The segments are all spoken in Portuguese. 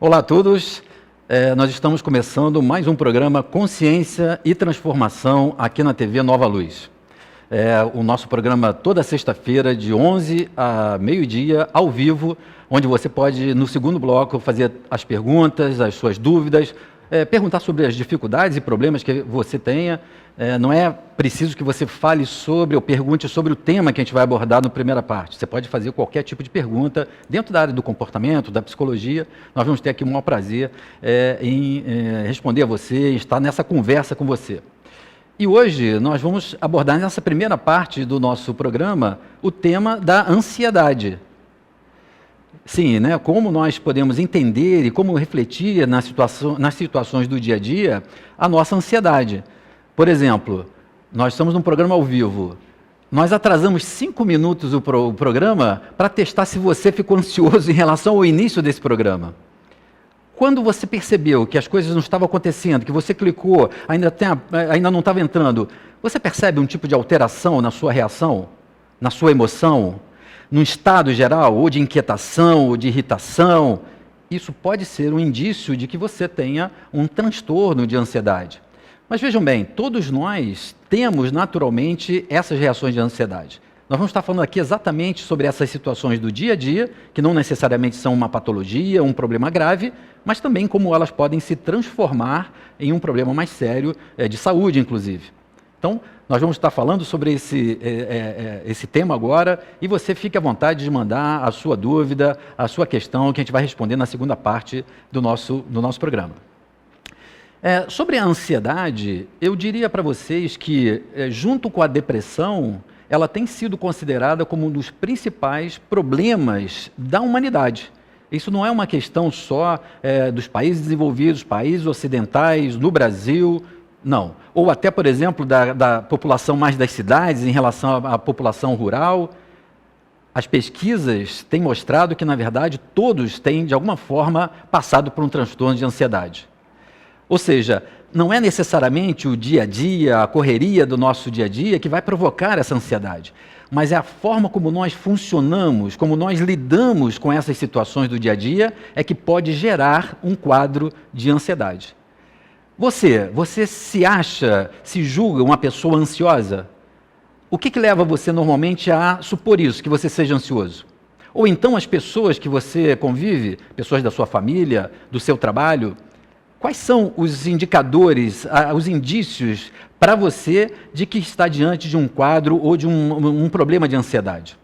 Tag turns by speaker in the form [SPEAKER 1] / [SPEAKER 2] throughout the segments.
[SPEAKER 1] Olá a todos, nós estamos começando mais um programa Consciência e Transformação aqui na TV Nova Luz. O nosso programa toda sexta-feira de 11 a meio-dia, ao vivo, onde você pode, no segundo bloco, fazer as perguntas, as suas dúvidas, perguntar sobre as dificuldades e problemas que você tenha. Não é preciso que você fale sobre ou pergunte sobre o tema que a gente vai abordar na primeira parte. Você pode fazer qualquer tipo de pergunta dentro da área do comportamento, da psicologia. Nós vamos ter aqui o maior prazer em responder a você, estar nessa conversa com você. E hoje nós vamos abordar nessa primeira parte do nosso programa o tema da ansiedade. Sim, né? Como nós podemos entender e como refletir nas situações do dia a dia a nossa ansiedade. Por exemplo, nós estamos num programa ao vivo. Nós atrasamos 5 minutos o programa para testar se você ficou ansioso em relação ao início desse programa. Quando você percebeu que as coisas não estavam acontecendo, que você clicou, ainda não estava entrando, você percebe um tipo de alteração na sua reação, na sua emoção, num estado geral, ou de inquietação, ou de irritação? Isso pode ser um indício de que você tenha um transtorno de ansiedade. Mas vejam bem, todos nós temos naturalmente essas reações de ansiedade. Nós vamos estar falando aqui exatamente sobre essas situações do dia a dia, que não necessariamente são uma patologia, um problema grave, mas também como elas podem se transformar em um problema mais sério, de saúde, inclusive. Então, nós vamos estar falando sobre esse tema agora, e você fique à vontade de mandar a sua dúvida, a sua questão, que a gente vai responder na segunda parte do nosso programa. Sobre a ansiedade, eu diria para vocês que, junto com a depressão, ela tem sido considerada como um dos principais problemas da humanidade. Isso não é uma questão só dos países desenvolvidos, países ocidentais, no Brasil, não. Ou até, por exemplo, da população mais das cidades em relação à população rural. As pesquisas têm mostrado que, na verdade, todos têm, de alguma forma, passado por um transtorno de ansiedade. Ou seja, não é necessariamente o dia a dia, a correria do nosso dia a dia que vai provocar essa ansiedade, mas é a forma como nós funcionamos, como nós lidamos com essas situações do dia a dia, é que pode gerar um quadro de ansiedade. Você se julga uma pessoa ansiosa? O que leva você normalmente a supor isso, que você seja ansioso? Ou então as pessoas que você convive, pessoas da sua família, do seu trabalho, quais são os indicadores, os indícios para você de que está diante de um quadro ou de um problema de ansiedade?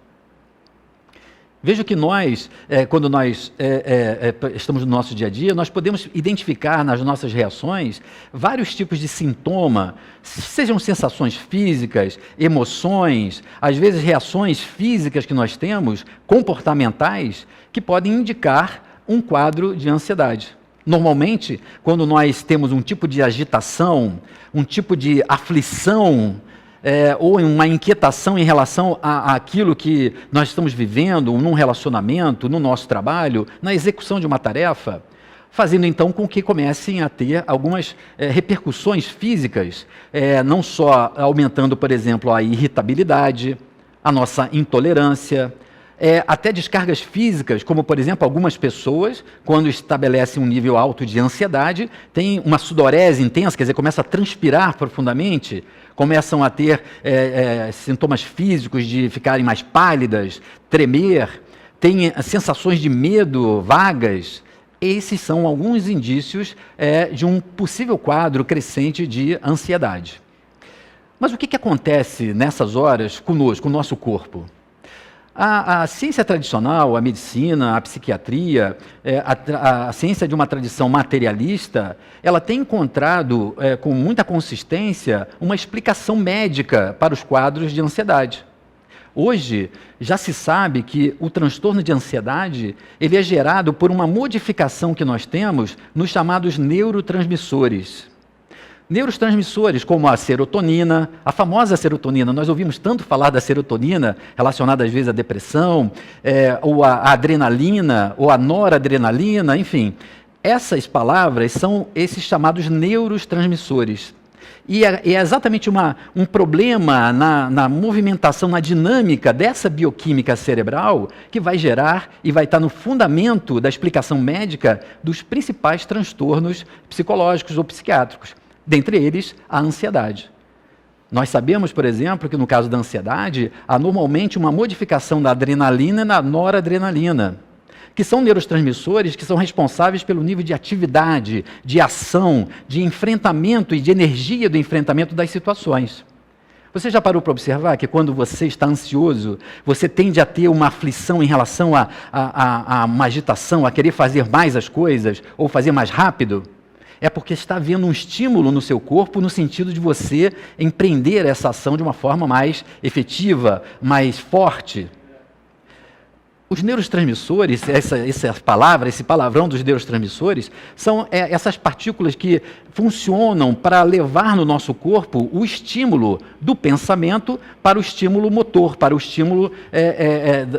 [SPEAKER 1] Veja que nós, quando nós estamos no nosso dia a dia, nós podemos identificar nas nossas reações vários tipos de sintoma, sejam sensações físicas, emoções, às vezes reações físicas que nós temos, comportamentais, que podem indicar um quadro de ansiedade. Normalmente, quando nós temos um tipo de agitação, um tipo de aflição, ou uma inquietação em relação àquilo que nós estamos vivendo, num relacionamento, no nosso trabalho, na execução de uma tarefa, fazendo então com que comecem a ter algumas repercussões físicas, não só aumentando, por exemplo, a irritabilidade, a nossa intolerância, até descargas físicas, como, por exemplo, algumas pessoas, quando estabelecem um nível alto de ansiedade, têm uma sudorese intensa, quer dizer, começam a transpirar profundamente, começam a ter sintomas físicos de ficarem mais pálidas, tremer, têm sensações de medo vagas. Esses são alguns indícios de um possível quadro crescente de ansiedade. Mas o que acontece nessas horas conosco, com o nosso corpo? A ciência tradicional, a medicina, a psiquiatria, a ciência de uma tradição materialista, ela tem encontrado com muita consistência uma explicação médica para os quadros de ansiedade. Hoje, já se sabe que o transtorno de ansiedade ele é gerado por uma modificação que nós temos nos chamados neurotransmissores. Neurotransmissores como a serotonina, a famosa serotonina, nós ouvimos tanto falar da serotonina, relacionada às vezes à depressão, ou à adrenalina, ou à noradrenalina, enfim. Essas palavras são esses chamados neurotransmissores. E é exatamente um problema na movimentação, na dinâmica dessa bioquímica cerebral que vai gerar e vai estar no fundamento da explicação médica dos principais transtornos psicológicos ou psiquiátricos, dentre eles a ansiedade. Nós sabemos, por exemplo, que no caso da ansiedade, há normalmente uma modificação da adrenalina e da noradrenalina, que são neurotransmissores que são responsáveis pelo nível de atividade, de ação, de enfrentamento e de energia do enfrentamento das situações. Você já parou para observar que quando você está ansioso, você tende a ter uma aflição em relação a uma agitação, a querer fazer mais as coisas ou fazer mais rápido? É porque está havendo um estímulo no seu corpo no sentido de você empreender essa ação de uma forma mais efetiva, mais forte. Os neurotransmissores, essa palavra, esse palavrão dos neurotransmissores, são essas partículas que funcionam para levar no nosso corpo o estímulo do pensamento para o estímulo motor, para o estímulo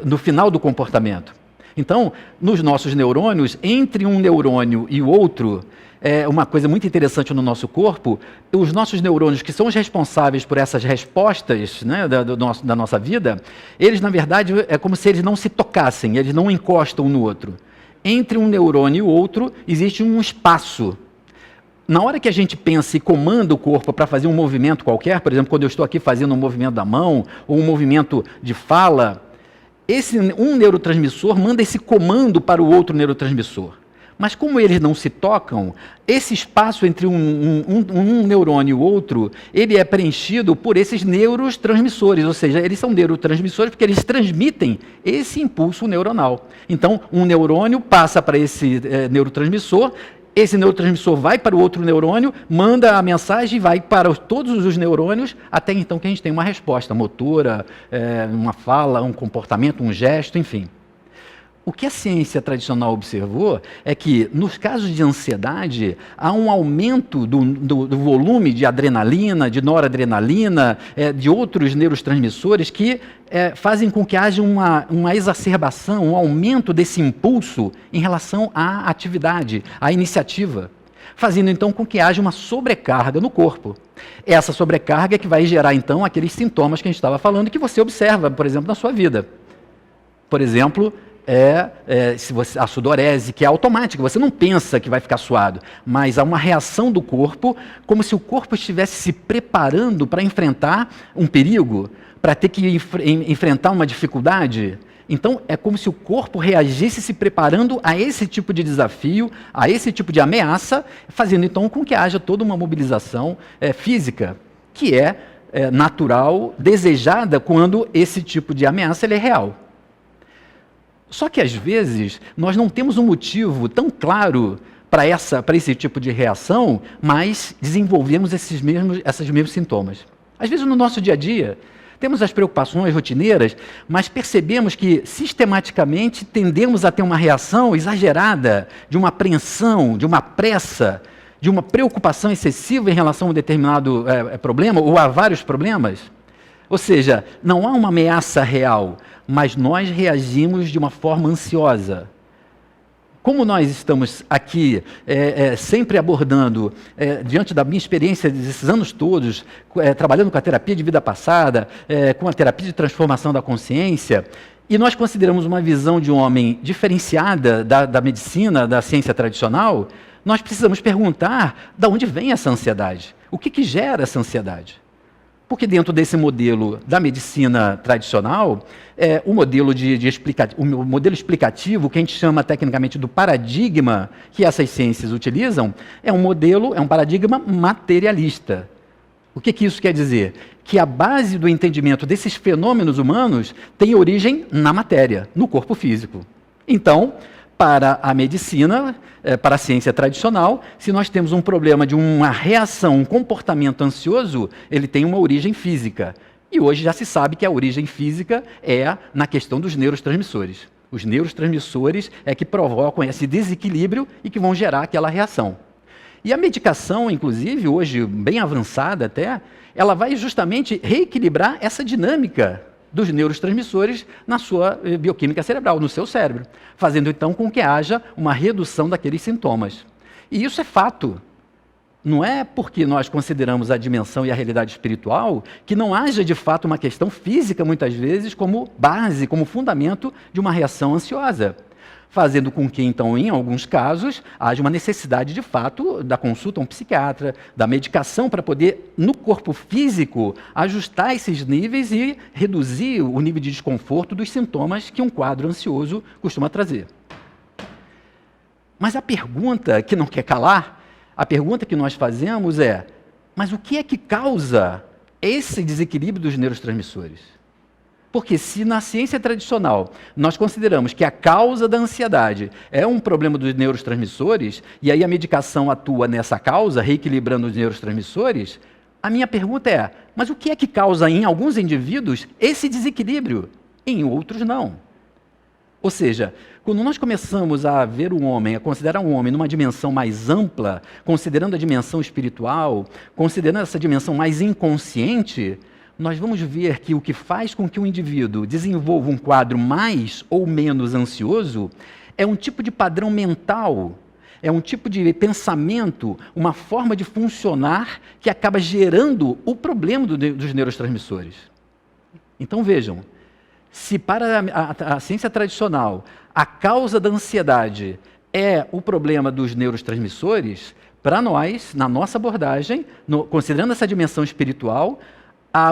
[SPEAKER 1] no final do comportamento. Então, nos nossos neurônios, entre um neurônio e o outro, uma coisa muito interessante no nosso corpo, os nossos neurônios, que são os responsáveis por essas respostas, né, da nossa vida, eles, na verdade, é como se eles não se tocassem, eles não encostam um no outro. Entre um neurônio e o outro, existe um espaço. Na hora que a gente pensa e comanda o corpo para fazer um movimento qualquer, por exemplo, quando eu estou aqui fazendo um movimento da mão, ou um movimento de fala, um neurotransmissor manda esse comando para o outro neurotransmissor. Mas como eles não se tocam, esse espaço entre um neurônio e o outro, ele é preenchido por esses neurotransmissores, ou seja, eles são neurotransmissores porque eles transmitem esse impulso neuronal. Então, um neurônio passa para esse neurotransmissor, esse neurotransmissor vai para o outro neurônio, manda a mensagem e vai para todos os neurônios, até então que a gente tem uma resposta motora, uma fala, um comportamento, um gesto, enfim. O que a ciência tradicional observou é que, nos casos de ansiedade, há um aumento do volume de adrenalina, de noradrenalina, de outros neurotransmissores que fazem com que haja uma exacerbação, um aumento desse impulso em relação à atividade, à iniciativa, fazendo então com que haja uma sobrecarga no corpo. Essa sobrecarga é que vai gerar então aqueles sintomas que a gente estava falando que você observa, por exemplo, na sua vida. Por exemplo, a sudorese, que é automática, você não pensa que vai ficar suado, mas há uma reação do corpo, como se o corpo estivesse se preparando para enfrentar um perigo, para ter que enfrentar uma dificuldade. Então, é como se o corpo reagisse se preparando a esse tipo de desafio, a esse tipo de ameaça, fazendo então com que haja toda uma mobilização física, que é natural, desejada quando esse tipo de ameaça ele é real. Só que, às vezes, nós não temos um motivo tão claro para esse tipo de reação, mas desenvolvemos esses mesmos sintomas. Às vezes, no nosso dia a dia, temos as preocupações rotineiras, mas percebemos que, sistematicamente, tendemos a ter uma reação exagerada, de uma apreensão, de uma pressa, de uma preocupação excessiva em relação a um determinado problema, ou a vários problemas. Ou seja, não há uma ameaça real, mas nós reagimos de uma forma ansiosa. Como nós estamos aqui sempre abordando, diante da minha experiência desses anos todos, trabalhando com a terapia de vida passada, com a terapia de transformação da consciência, e nós consideramos uma visão de um homem diferenciada da medicina, da ciência tradicional, nós precisamos perguntar de onde vem essa ansiedade. O que gera essa ansiedade? Porque dentro desse modelo da medicina tradicional, o modelo o modelo explicativo, que a gente chama tecnicamente do paradigma que essas ciências utilizam, é um paradigma materialista. O que isso quer dizer? Que a base do entendimento desses fenômenos humanos tem origem na matéria, no corpo físico. Então, para a medicina, para a ciência tradicional, se nós temos um problema de uma reação, um comportamento ansioso, ele tem uma origem física. E hoje já se sabe que a origem física é na questão dos neurotransmissores. Os neurotransmissores é que provocam esse desequilíbrio e que vão gerar aquela reação. E a medicação, inclusive, hoje bem avançada até, ela vai justamente reequilibrar essa dinâmica dos neurotransmissores na sua bioquímica cerebral, no seu cérebro, fazendo então com que haja uma redução daqueles sintomas. E isso é fato. não é porque nós consideramos a dimensão e a realidade espiritual que não haja de fato uma questão física, muitas vezes, como base, como fundamento de uma reação ansiosa. Fazendo com que, então, em alguns casos, haja uma necessidade, de fato, da consulta a um psiquiatra, da medicação para poder, no corpo físico, ajustar esses níveis e reduzir o nível de desconforto dos sintomas que um quadro ansioso costuma trazer. Mas a pergunta que não quer calar, a pergunta que nós fazemos é: mas o que é que causa esse desequilíbrio dos neurotransmissores? Porque se na ciência tradicional nós consideramos que a causa da ansiedade é um problema dos neurotransmissores, e aí a medicação atua nessa causa, reequilibrando os neurotransmissores, a minha pergunta é: mas o que é que causa em alguns indivíduos esse desequilíbrio? Em outros não. Ou seja, quando nós começamos a ver o homem, a considerar o homem numa dimensão mais ampla, considerando a dimensão espiritual, considerando essa dimensão mais inconsciente, nós vamos ver que o que faz com que um indivíduo desenvolva um quadro mais ou menos ansioso é um tipo de padrão mental, é um tipo de pensamento, uma forma de funcionar que acaba gerando o problema dos neurotransmissores. Então vejam, se para a ciência tradicional a causa da ansiedade é o problema dos neurotransmissores, para nós, na nossa abordagem, considerando essa dimensão espiritual,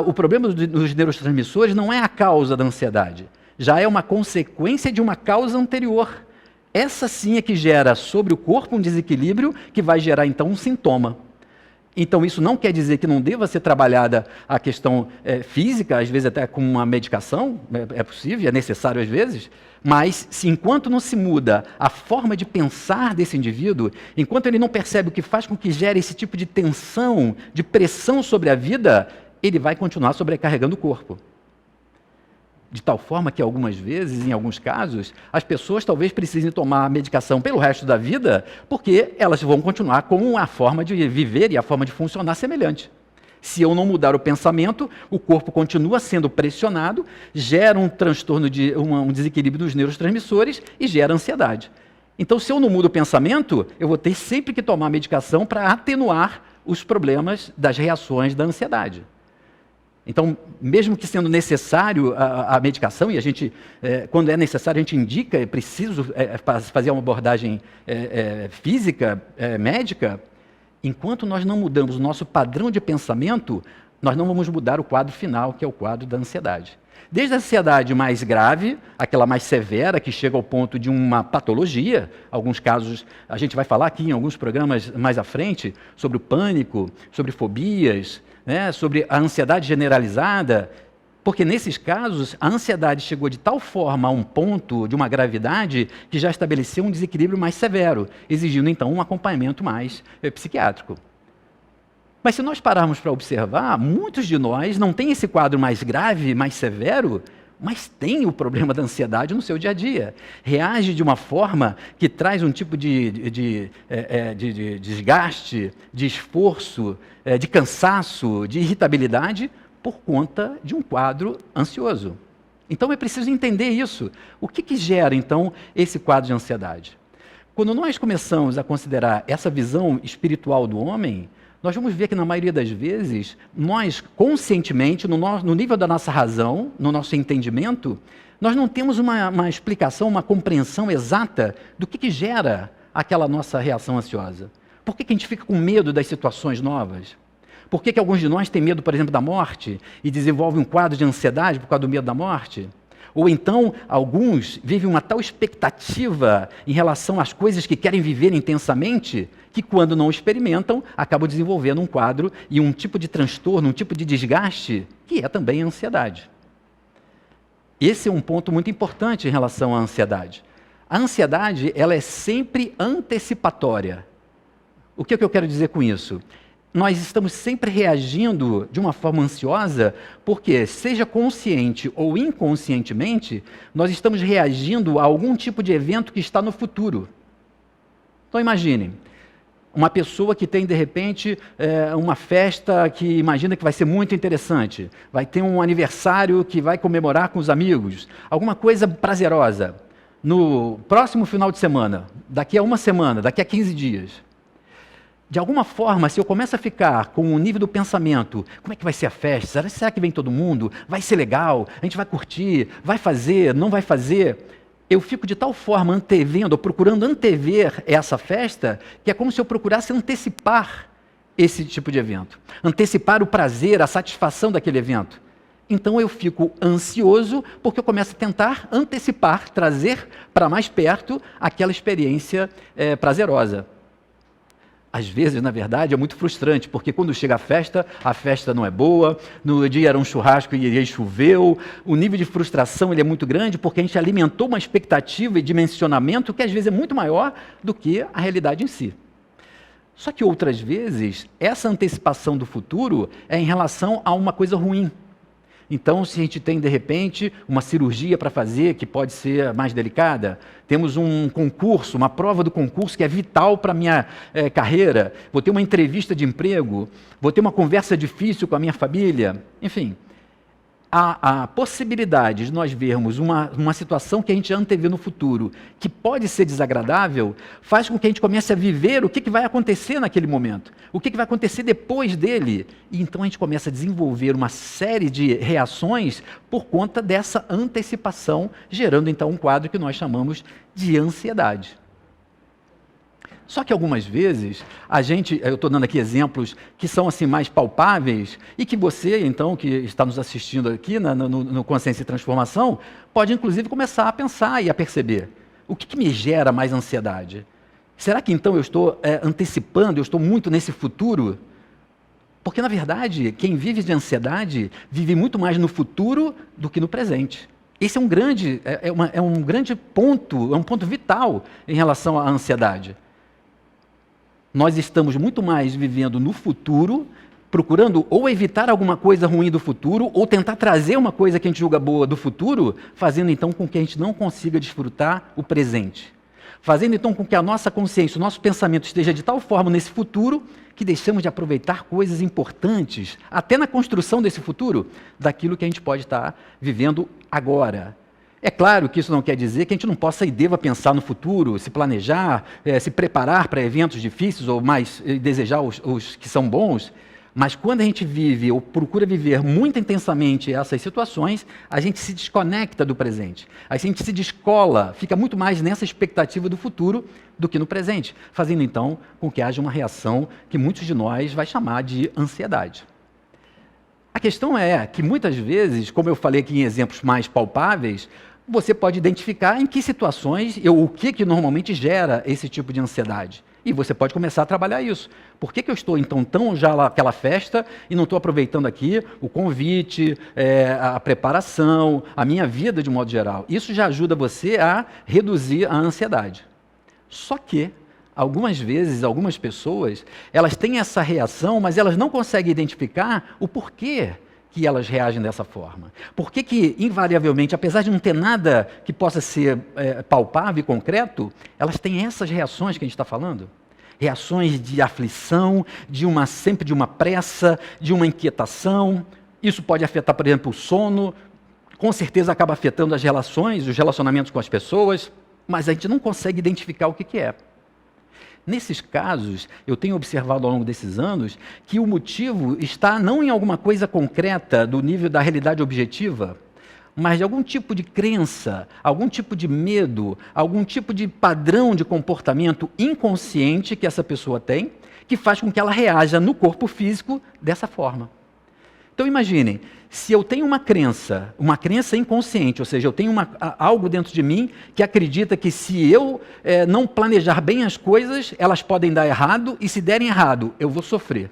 [SPEAKER 1] o problema dos neurotransmissores não é a causa da ansiedade, já é uma consequência de uma causa anterior. Essa sim é que gera sobre o corpo um desequilíbrio que vai gerar então um sintoma. Então isso não quer dizer que não deva ser trabalhada a questão física, às vezes até com uma medicação, é possível, é necessário às vezes, mas se enquanto não se muda a forma de pensar desse indivíduo, enquanto ele não percebe o que faz com que gere esse tipo de tensão, de pressão sobre a vida, ele vai continuar sobrecarregando o corpo. De tal forma que algumas vezes, em alguns casos, as pessoas talvez precisem tomar medicação pelo resto da vida, porque elas vão continuar com a forma de viver e a forma de funcionar semelhante. Se eu não mudar o pensamento, o corpo continua sendo pressionado, gera um transtorno, um desequilíbrio dos neurotransmissores e gera ansiedade. Então, se eu não mudo o pensamento, eu vou ter sempre que tomar medicação para atenuar os problemas das reações da ansiedade. Então, mesmo que sendo necessário a medicação, e a gente, quando é necessário, a gente indica, é preciso fazer uma abordagem física, médica, enquanto nós não mudamos o nosso padrão de pensamento, nós não vamos mudar o quadro final, que é o quadro da ansiedade. Desde a ansiedade mais grave, aquela mais severa, que chega ao ponto de uma patologia, alguns casos, a gente vai falar aqui em alguns programas mais à frente, sobre o pânico, sobre fobias, sobre a ansiedade generalizada, porque nesses casos a ansiedade chegou de tal forma a um ponto de uma gravidade que já estabeleceu um desequilíbrio mais severo, exigindo então um acompanhamento mais psiquiátrico. Mas se nós pararmos para observar, muitos de nós não têm esse quadro mais grave, mais severo, mas tem o problema da ansiedade no seu dia a dia. Reage de uma forma que traz um tipo de desgaste, de esforço, de cansaço, de irritabilidade, por conta de um quadro ansioso. Então é preciso entender isso. O que gera, então, esse quadro de ansiedade? Quando nós começamos a considerar essa visão espiritual do homem, nós vamos ver que, na maioria das vezes, nós, conscientemente, no nível da nossa razão, no nosso entendimento, nós não temos uma explicação, uma compreensão exata do que gera aquela nossa reação ansiosa. Por que a gente fica com medo das situações novas? Por que alguns de nós têm medo, por exemplo, da morte e desenvolvem um quadro de ansiedade por causa do medo da morte? Ou então, alguns vivem uma tal expectativa em relação às coisas que querem viver intensamente, que quando não experimentam, acabam desenvolvendo um quadro e um tipo de transtorno, um tipo de desgaste, que é também a ansiedade. Esse é um ponto muito importante em relação à ansiedade. A ansiedade, ela é sempre antecipatória. O que eu quero dizer com isso? Nós estamos sempre reagindo de uma forma ansiosa, porque, seja consciente ou inconscientemente, nós estamos reagindo a algum tipo de evento que está no futuro. Então imagine, uma pessoa que tem, de repente, uma festa que imagina que vai ser muito interessante, vai ter um aniversário que vai comemorar com os amigos, alguma coisa prazerosa, no próximo final de semana, daqui a uma semana, daqui a 15 dias. De alguma forma, se eu começo a ficar com o nível do pensamento, como é que vai ser a festa? Será que vem todo mundo? Vai ser legal? A gente vai curtir? Vai fazer? Não vai fazer? Eu fico de tal forma antevendo, ou procurando antever essa festa, que é como se eu procurasse antecipar esse tipo de evento. Antecipar o prazer, a satisfação daquele evento. Então eu fico ansioso porque eu começo a tentar antecipar, trazer para mais perto aquela experiência prazerosa. Às vezes, na verdade, é muito frustrante, porque quando chega a festa não é boa, no dia era um churrasco e choveu, o nível de frustração ele é muito grande, porque a gente alimentou uma expectativa e dimensionamento que às vezes é muito maior do que a realidade em si. Só que outras vezes, essa antecipação do futuro é em relação a uma coisa ruim. Então, se a gente tem, de repente, uma cirurgia para fazer, que pode ser mais delicada, temos um concurso, uma prova do concurso que é vital para a minha carreira, vou ter uma entrevista de emprego, vou ter uma conversa difícil com a minha família, enfim. A possibilidade de nós vermos uma situação que a gente antevê no futuro, que pode ser desagradável, faz com que a gente comece a viver o que vai acontecer naquele momento, o que vai acontecer depois dele. E então a gente começa a desenvolver uma série de reações por conta dessa antecipação, gerando então um quadro que nós chamamos de ansiedade. Só que algumas vezes, eu estou dando aqui exemplos que são assim mais palpáveis e que você, então, que está nos assistindo aqui no Consciência e Transformação, pode inclusive começar a pensar e a perceber. O que me gera mais ansiedade? Será que então eu estou antecipando, eu estou muito nesse futuro? Porque, na verdade, quem vive de ansiedade vive muito mais no futuro do que no presente. Esse é um grande ponto, é um ponto vital em relação à ansiedade. Nós estamos muito mais vivendo no futuro, procurando ou evitar alguma coisa ruim do futuro, ou tentar trazer uma coisa que a gente julga boa do futuro, fazendo então com que a gente não consiga desfrutar o presente. Fazendo então com que a nossa consciência, o nosso pensamento esteja de tal forma nesse futuro, que deixamos de aproveitar coisas importantes, até na construção desse futuro, daquilo que a gente pode estar vivendo agora. É claro que isso não quer dizer que a gente não possa e deva pensar no futuro, se planejar, se preparar para eventos difíceis ou mais desejar os que são bons, mas quando a gente vive ou procura viver muito intensamente essas situações, a gente se desconecta do presente. A gente se descola, fica muito mais nessa expectativa do futuro do que no presente, fazendo então com que haja uma reação que muitos de nós vai chamar de ansiedade. A questão é que muitas vezes, como eu falei aqui em exemplos mais palpáveis, você pode identificar em que situações o que normalmente gera esse tipo de ansiedade. E você pode começar a trabalhar isso. Por que eu estou então tão já naquela festa e não estou aproveitando aqui o convite, a preparação, a minha vida de modo geral? Isso já ajuda você a reduzir a ansiedade. Só que, algumas vezes, algumas pessoas, elas têm essa reação, mas elas não conseguem identificar o porquê que elas reagem dessa forma. Por que invariavelmente, apesar de não ter nada que possa ser palpável e concreto, elas têm essas reações que a gente está falando? Reações de aflição, sempre de uma pressa, de uma inquietação. Isso pode afetar, por exemplo, o sono, com certeza acaba afetando as relações, os relacionamentos com as pessoas, mas a gente não consegue identificar o que é. Nesses casos, eu tenho observado ao longo desses anos que o motivo está não em alguma coisa concreta do nível da realidade objetiva, mas de algum tipo de crença, algum tipo de medo, algum tipo de padrão de comportamento inconsciente que essa pessoa tem, que faz com que ela reaja no corpo físico dessa forma. Então imaginem, se eu tenho uma crença inconsciente, ou seja, eu tenho algo dentro de mim que acredita que se eu não planejar bem as coisas, elas podem dar errado, e se derem errado, eu vou sofrer.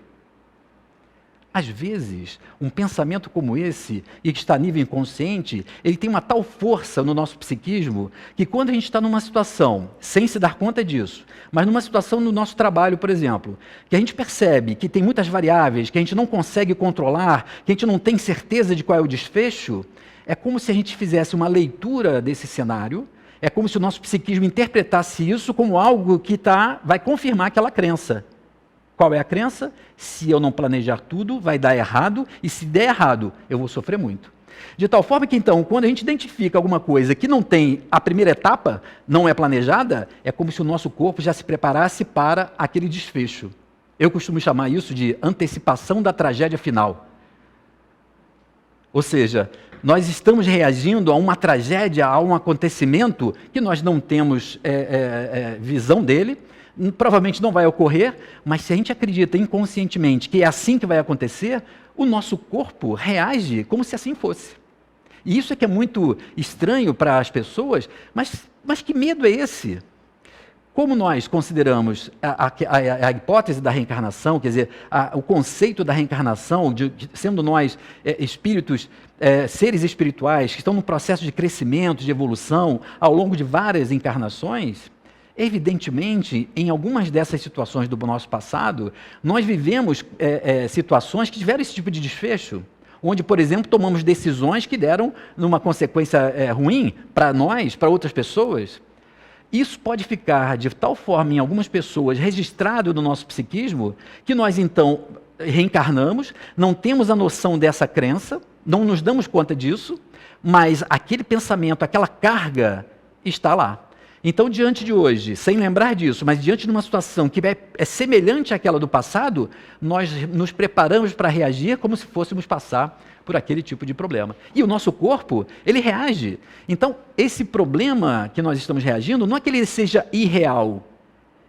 [SPEAKER 1] Às vezes, um pensamento como esse, e que está a nível inconsciente, ele tem uma tal força no nosso psiquismo, que quando a gente está numa situação, sem se dar conta disso, mas numa situação no nosso trabalho, por exemplo, que a gente percebe que tem muitas variáveis, que a gente não consegue controlar, que a gente não tem certeza de qual é o desfecho, é como se a gente fizesse uma leitura desse cenário, é como se o nosso psiquismo interpretasse isso como algo que vai confirmar aquela crença. Qual é a crença? Se eu não planejar tudo, vai dar errado, e se der errado, eu vou sofrer muito. De tal forma que, então, quando a gente identifica alguma coisa que não tem a primeira etapa, não é planejada, é como se o nosso corpo já se preparasse para aquele desfecho. Eu costumo chamar isso de antecipação da tragédia final. Ou seja, nós estamos reagindo a uma tragédia, a um acontecimento que nós não temos visão dele, provavelmente não vai ocorrer, mas se a gente acredita inconscientemente que é assim que vai acontecer, o nosso corpo reage como se assim fosse. E isso é que é muito estranho para as pessoas, mas que medo é esse? Como nós consideramos a hipótese da reencarnação, quer dizer, o conceito da reencarnação, sendo nós espíritos, seres espirituais que estão num processo de crescimento, de evolução, ao longo de várias encarnações, evidentemente, em algumas dessas situações do nosso passado, nós vivemos situações que tiveram esse tipo de desfecho, onde, por exemplo, tomamos decisões que deram numa consequência ruim para nós, para outras pessoas. Isso pode ficar de tal forma em algumas pessoas registrado no nosso psiquismo que nós então reencarnamos, não temos a noção dessa crença, não nos damos conta disso, mas aquele pensamento, aquela carga está lá. Então, diante de hoje, sem lembrar disso, mas diante de uma situação que é semelhante àquela do passado, nós nos preparamos para reagir como se fôssemos passar por aquele tipo de problema. E o nosso corpo, ele reage. Então, esse problema que nós estamos reagindo, não é que ele seja irreal.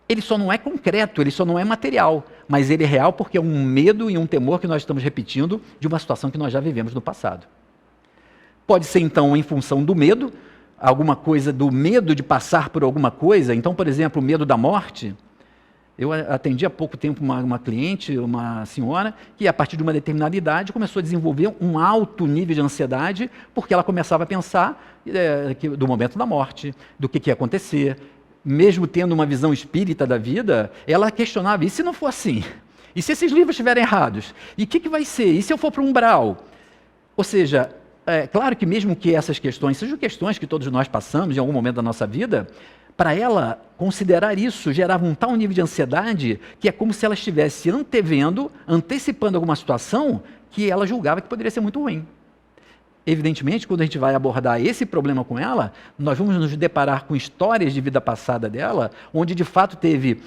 [SPEAKER 1] Ele só não é concreto, ele só não é material, mas ele é real porque é um medo e um temor que nós estamos repetindo de uma situação que nós já vivemos no passado. Pode ser, então, em função do medo, alguma coisa do medo de passar por alguma coisa. Então, por exemplo, o medo da morte. Eu atendi há pouco tempo uma cliente, uma senhora, que a partir de uma determinada idade começou a desenvolver um alto nível de ansiedade, porque ela começava a pensar do momento da morte, do que ia acontecer. Mesmo tendo uma visão espírita da vida, ela questionava, e se não for assim? E se esses livros estiverem errados? E o que vai ser? E se eu for para o umbral? Ou seja, claro que mesmo que essas questões sejam questões que todos nós passamos em algum momento da nossa vida, para ela, considerar isso gerava um tal nível de ansiedade que é como se ela estivesse antevendo, antecipando alguma situação que ela julgava que poderia ser muito ruim. Evidentemente, quando a gente vai abordar esse problema com ela, nós vamos nos deparar com histórias de vida passada dela, onde de fato teve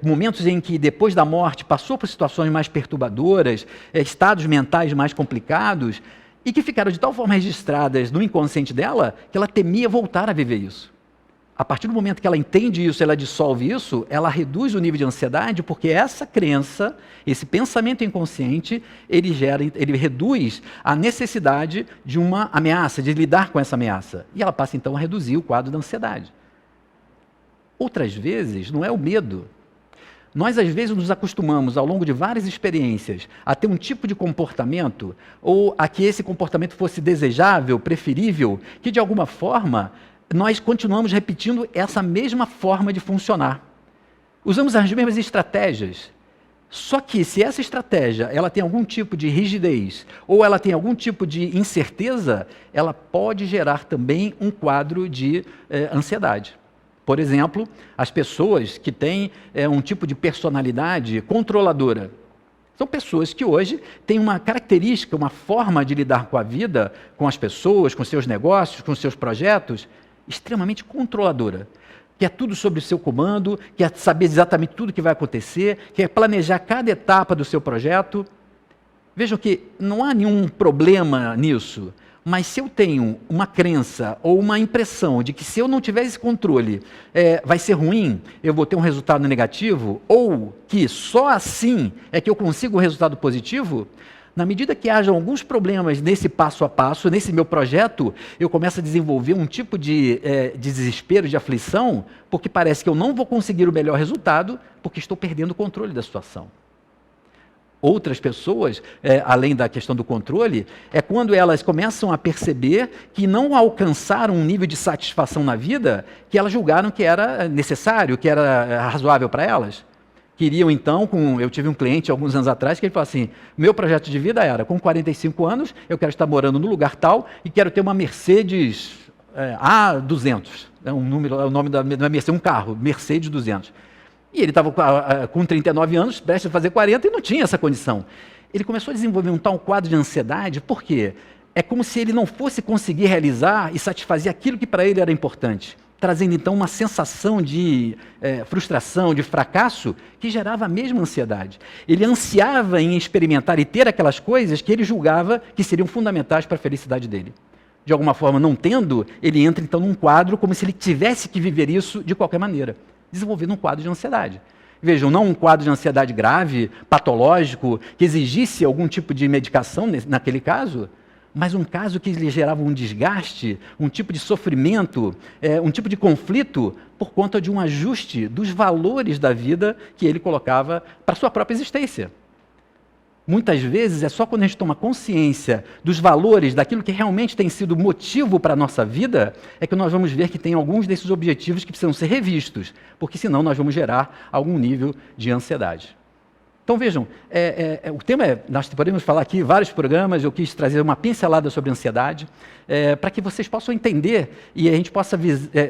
[SPEAKER 1] momentos em que depois da morte passou por situações mais perturbadoras, estados mentais mais complicados, e que ficaram de tal forma registradas no inconsciente dela que ela temia voltar a viver isso. A partir do momento que ela entende isso, ela dissolve isso, ela reduz o nível de ansiedade, porque essa crença, esse pensamento inconsciente, ele reduz a necessidade de uma ameaça, de lidar com essa ameaça. E ela passa então a reduzir o quadro da ansiedade. Outras vezes, não é o medo. Nós, às vezes, nos acostumamos, ao longo de várias experiências, a ter um tipo de comportamento, ou a que esse comportamento fosse desejável, preferível, que de alguma forma nós continuamos repetindo essa mesma forma de funcionar. Usamos as mesmas estratégias. Só que se essa estratégia ela tem algum tipo de rigidez ou ela tem algum tipo de incerteza, ela pode gerar também um quadro de ansiedade. Por exemplo, as pessoas que têm um tipo de personalidade controladora. São pessoas que hoje têm uma característica, uma forma de lidar com a vida, com as pessoas, com seus negócios, com seus projetos, extremamente controladora. Quer tudo sob o seu comando, quer saber exatamente tudo o que vai acontecer, quer planejar cada etapa do seu projeto. Vejam que não há nenhum problema nisso, mas se eu tenho uma crença ou uma impressão de que se eu não tiver esse controle vai ser ruim, eu vou ter um resultado negativo, ou que só assim é que eu consigo um resultado positivo, na medida que hajam alguns problemas nesse passo a passo, nesse meu projeto, eu começo a desenvolver um tipo de desespero, de aflição, porque parece que eu não vou conseguir o melhor resultado, porque estou perdendo o controle da situação. Outras pessoas, além da questão do controle, é quando elas começam a perceber que não alcançaram um nível de satisfação na vida que elas julgaram que era necessário, que era razoável para elas. Queriam então, eu tive um cliente alguns anos atrás que ele falou assim, meu projeto de vida era, com 45 anos, eu quero estar morando no lugar tal e quero ter uma Mercedes A200, o nome da Mercedes, um carro, Mercedes 200. E ele estava com 39 anos, prestes a fazer 40 e não tinha essa condição. Ele começou a desenvolver um tal quadro de ansiedade, por quê? É como se ele não fosse conseguir realizar e satisfazer aquilo que para ele era importante. trazendo então uma sensação de frustração, de fracasso, que gerava a mesma ansiedade. Ele ansiava em experimentar e ter aquelas coisas que ele julgava que seriam fundamentais para a felicidade dele. De alguma forma, não tendo, ele entra então num quadro como se ele tivesse que viver isso de qualquer maneira, desenvolvendo um quadro de ansiedade. Vejam, não um quadro de ansiedade grave, patológico, que exigisse algum tipo de medicação naquele caso, mas um caso que lhe gerava um desgaste, um tipo de sofrimento, um tipo de conflito por conta de um ajuste dos valores da vida que ele colocava para a sua própria existência. Muitas vezes é só quando a gente toma consciência dos valores, daquilo que realmente tem sido motivo para a nossa vida, é que nós vamos ver que tem alguns desses objetivos que precisam ser revistos, porque senão nós vamos gerar algum nível de ansiedade. Então vejam, o tema nós podemos falar aqui vários programas, eu quis trazer uma pincelada sobre ansiedade, para que vocês possam entender e a gente possa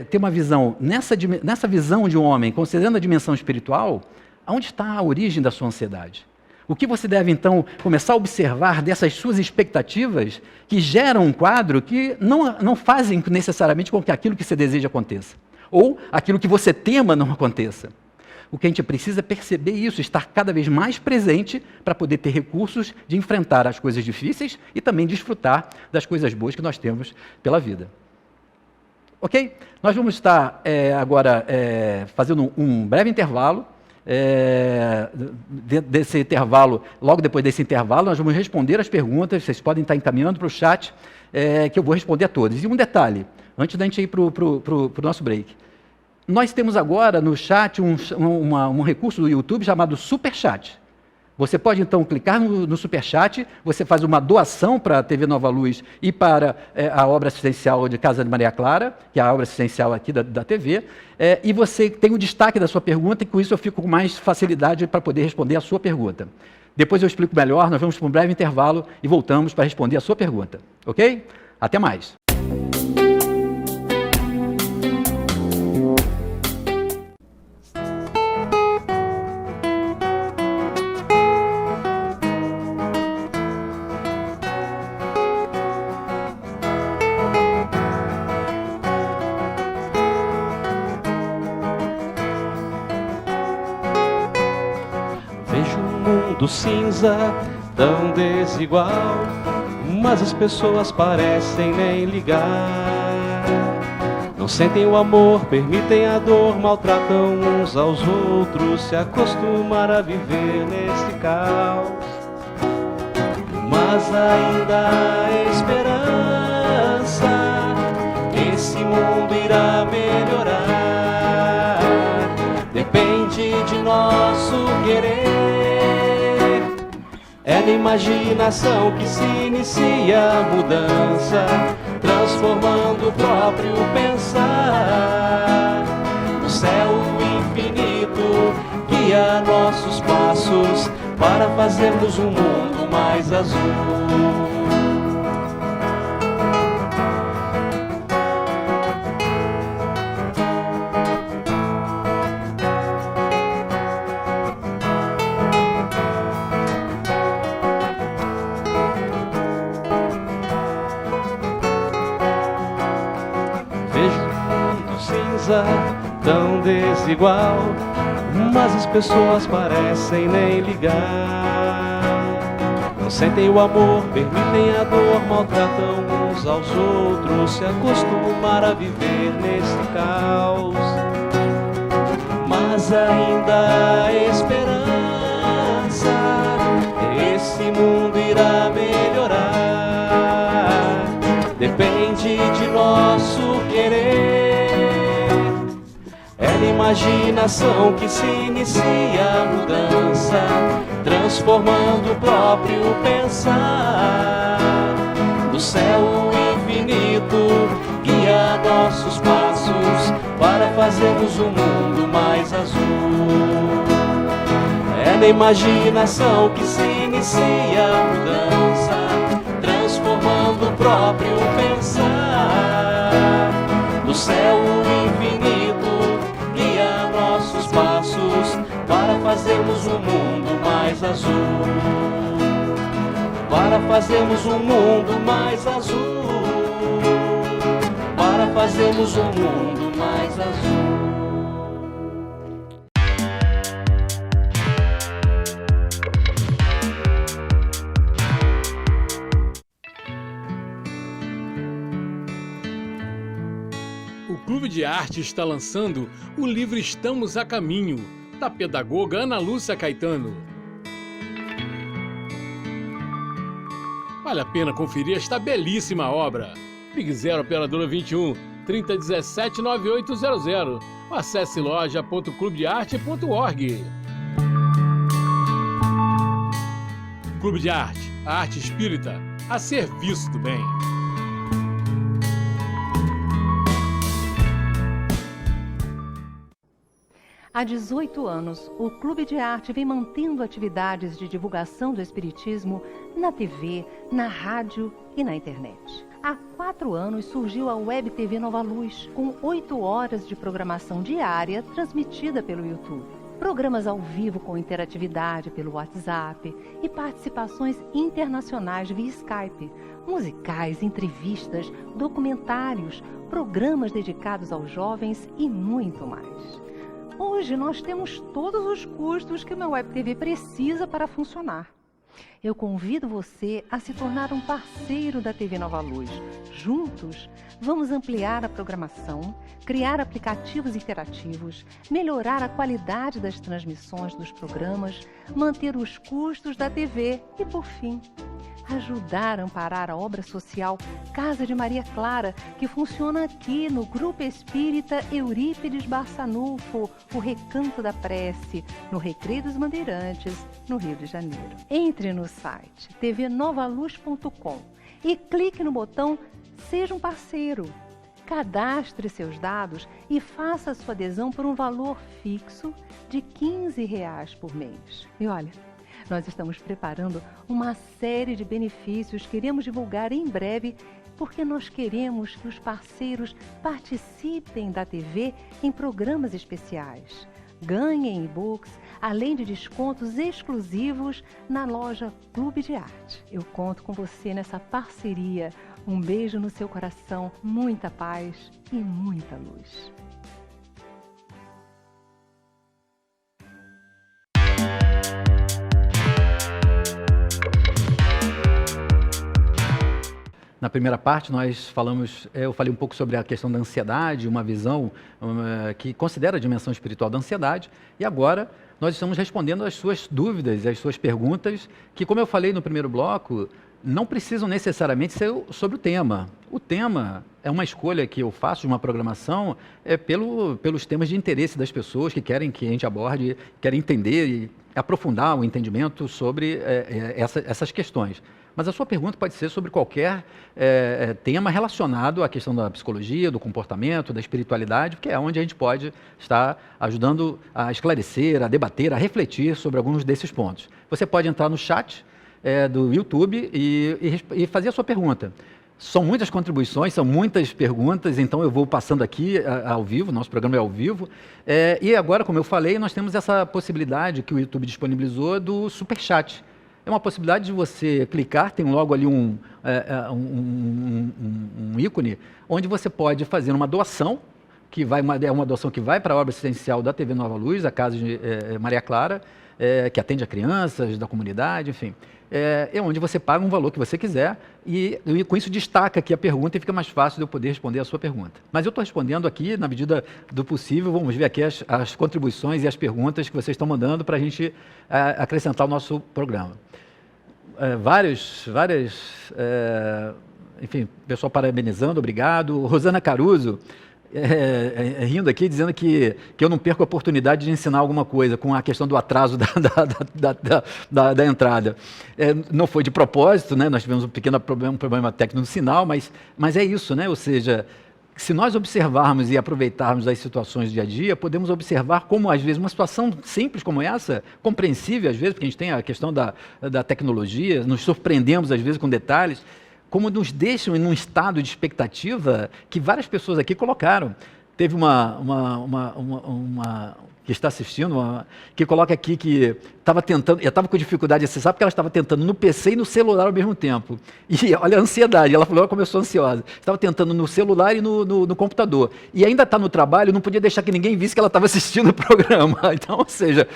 [SPEAKER 1] ter uma visão, nessa visão de um homem, considerando a dimensão espiritual, onde está a origem da sua ansiedade? O que você deve, então, começar a observar dessas suas expectativas que geram um quadro que não fazem necessariamente com que aquilo que você deseja aconteça, ou aquilo que você tema não aconteça. O que a gente precisa é perceber isso, estar cada vez mais presente para poder ter recursos de enfrentar as coisas difíceis e também desfrutar das coisas boas que nós temos pela vida. Ok? Nós vamos estar agora fazendo um breve intervalo. Desse intervalo, logo depois desse intervalo, nós vamos responder as perguntas, vocês podem estar encaminhando para o chat, que eu vou responder a todos. E um detalhe, antes da gente ir para o nosso break. Nós temos agora no chat um recurso do YouTube chamado Superchat. Você pode então clicar no Superchat, você faz uma doação para a TV Nova Luz e para a obra assistencial de Casa de Maria Clara, que é a obra assistencial aqui da TV, e você tem o destaque da sua pergunta e com isso eu fico com mais facilidade para poder responder a sua pergunta. Depois eu explico melhor, nós vamos para um breve intervalo e voltamos para responder a sua pergunta. Ok? Até mais!
[SPEAKER 2] Do cinza tão desigual, mas as pessoas parecem nem ligar. Não sentem o amor, permitem a dor, maltratam uns aos outros, se acostumar a viver nesse caos. Mas ainda há esperança, esse mundo irá melhorar. Depende de nosso querer. É na imaginação que se inicia a mudança, transformando o próprio pensar. O céu infinito guia nossos passos para fazermos um mundo mais azul. Tão desigual, mas as pessoas parecem nem ligar. Não sentem o amor, permitem a dor, maltratam uns aos outros, se acostumar a viver nesse caos. Mas ainda há esperança, esse mundo irá melhorar. Depende de nosso querer. É na imaginação que se inicia a mudança, transformando o próprio pensar. Do céu infinito guia nossos passos para fazermos um mundo mais azul. É na imaginação que se inicia a mudança, transformando o próprio pensar. Do céu infinito nossos passos para fazermos um mundo mais azul, para fazermos um mundo mais azul, para fazemos um mundo mais azul.
[SPEAKER 3] O Clube de Arte está lançando o livro Estamos a Caminho, da pedagoga Ana Lúcia Caetano. Vale a pena conferir esta belíssima obra. Ligue 0 Operadora 21 3017 9800. Acesse loja.clubedearte.org. Clube de Arte, a arte espírita a serviço do bem.
[SPEAKER 4] Há 18 anos, o Clube de Arte vem mantendo atividades de divulgação do Espiritismo na TV, na rádio e na internet. Há 4 anos surgiu a Web TV Nova Luz, com 8 horas de programação diária transmitida pelo YouTube. Programas ao vivo com interatividade pelo WhatsApp e participações internacionais via Skype, musicais, entrevistas, documentários, programas dedicados aos jovens e muito mais. Hoje nós temos todos os custos que uma Web TV precisa para funcionar. Eu convido você a se tornar um parceiro da TV Nova Luz. Juntos, vamos ampliar a programação, criar aplicativos interativos, melhorar a qualidade das transmissões dos programas, manter os custos da TV e, por fim, ajudar a amparar a obra social Casa de Maria Clara, que funciona aqui no Grupo Espírita Eurípides Barçanufo, o Recanto da Prece, no Recreio dos Bandeirantes, no Rio de Janeiro. Entre no site tvnovaluz.com e clique no botão Seja um Parceiro. Cadastre seus dados e faça sua adesão por um valor fixo de R$ 15 por mês. E olha, nós estamos preparando uma série de benefícios que iremos divulgar em breve, porque nós queremos que os parceiros participem da TV em programas especiais. Ganhem e-books, além de descontos exclusivos na loja Clube de Arte. Eu conto com você nessa parceria. Um beijo no seu coração, muita paz e muita luz.
[SPEAKER 1] Na primeira parte, eu falei um pouco sobre a questão da ansiedade, uma visão que considera a dimensão espiritual da ansiedade, e agora nós estamos respondendo às suas dúvidas, às suas perguntas, que, como eu falei no primeiro bloco, não precisam necessariamente ser sobre o tema. O tema é uma escolha que eu faço de uma programação pelos temas de interesse das pessoas que querem que a gente aborde, querem entender e aprofundar o entendimento sobre essas questões. Mas a sua pergunta pode ser sobre qualquer tema relacionado à questão da psicologia, do comportamento, da espiritualidade, que é onde a gente pode estar ajudando a esclarecer, a debater, a refletir sobre alguns desses pontos. Você pode entrar no chat do YouTube e fazer a sua pergunta. São muitas contribuições, são muitas perguntas, então eu vou passando aqui ao vivo, nosso programa é ao vivo. E agora, como eu falei, nós temos essa possibilidade que o YouTube disponibilizou do Superchat. É uma possibilidade de você clicar, tem logo ali um ícone, onde você pode fazer uma doação, é uma doação que vai para a obra assistencial da TV Nova Luz, a Casa de Maria Clara, que atende a crianças da comunidade, enfim. É onde você paga um valor que você quiser e com isso destaca aqui a pergunta e fica mais fácil de eu poder responder a sua pergunta. Mas eu estou respondendo aqui na medida do possível, vamos ver aqui as contribuições e as perguntas que vocês estão mandando para a gente acrescentar o nosso programa. Enfim, pessoal parabenizando, obrigado. Rosana Caruso, rindo aqui, dizendo que eu não perco a oportunidade de ensinar alguma coisa com a questão do atraso da entrada. Não foi de propósito, né? Nós tivemos um pequeno problema técnico no sinal, mas é isso, né? Ou seja, se nós observarmos e aproveitarmos as situações do dia a dia, podemos observar como, às vezes, uma situação simples como essa, compreensível, às vezes, porque a gente tem a questão da tecnologia, nos surpreendemos, às vezes, com detalhes, como nos deixam em um estado de expectativa que várias pessoas aqui colocaram. Teve uma que está assistindo, que coloca aqui que estava com dificuldade de acessar, porque ela estava tentando no PC e no celular ao mesmo tempo. E olha a ansiedade, ela falou, ela começou ansiosa. Estava tentando no celular e no computador. E ainda está no trabalho, não podia deixar que ninguém visse que ela estava assistindo o programa. Então, ou seja,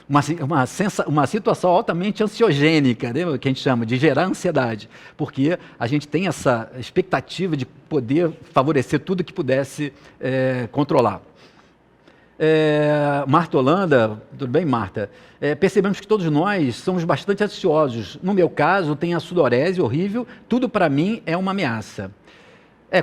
[SPEAKER 1] uma situação altamente ansiogênica, né, que a gente chama de gerar ansiedade, porque a gente tem essa expectativa de poder favorecer tudo que pudesse controlar. Marta Holanda, tudo bem, Marta? Percebemos que todos nós somos bastante ansiosos. No meu caso, tem a sudorese horrível, tudo para mim é uma ameaça.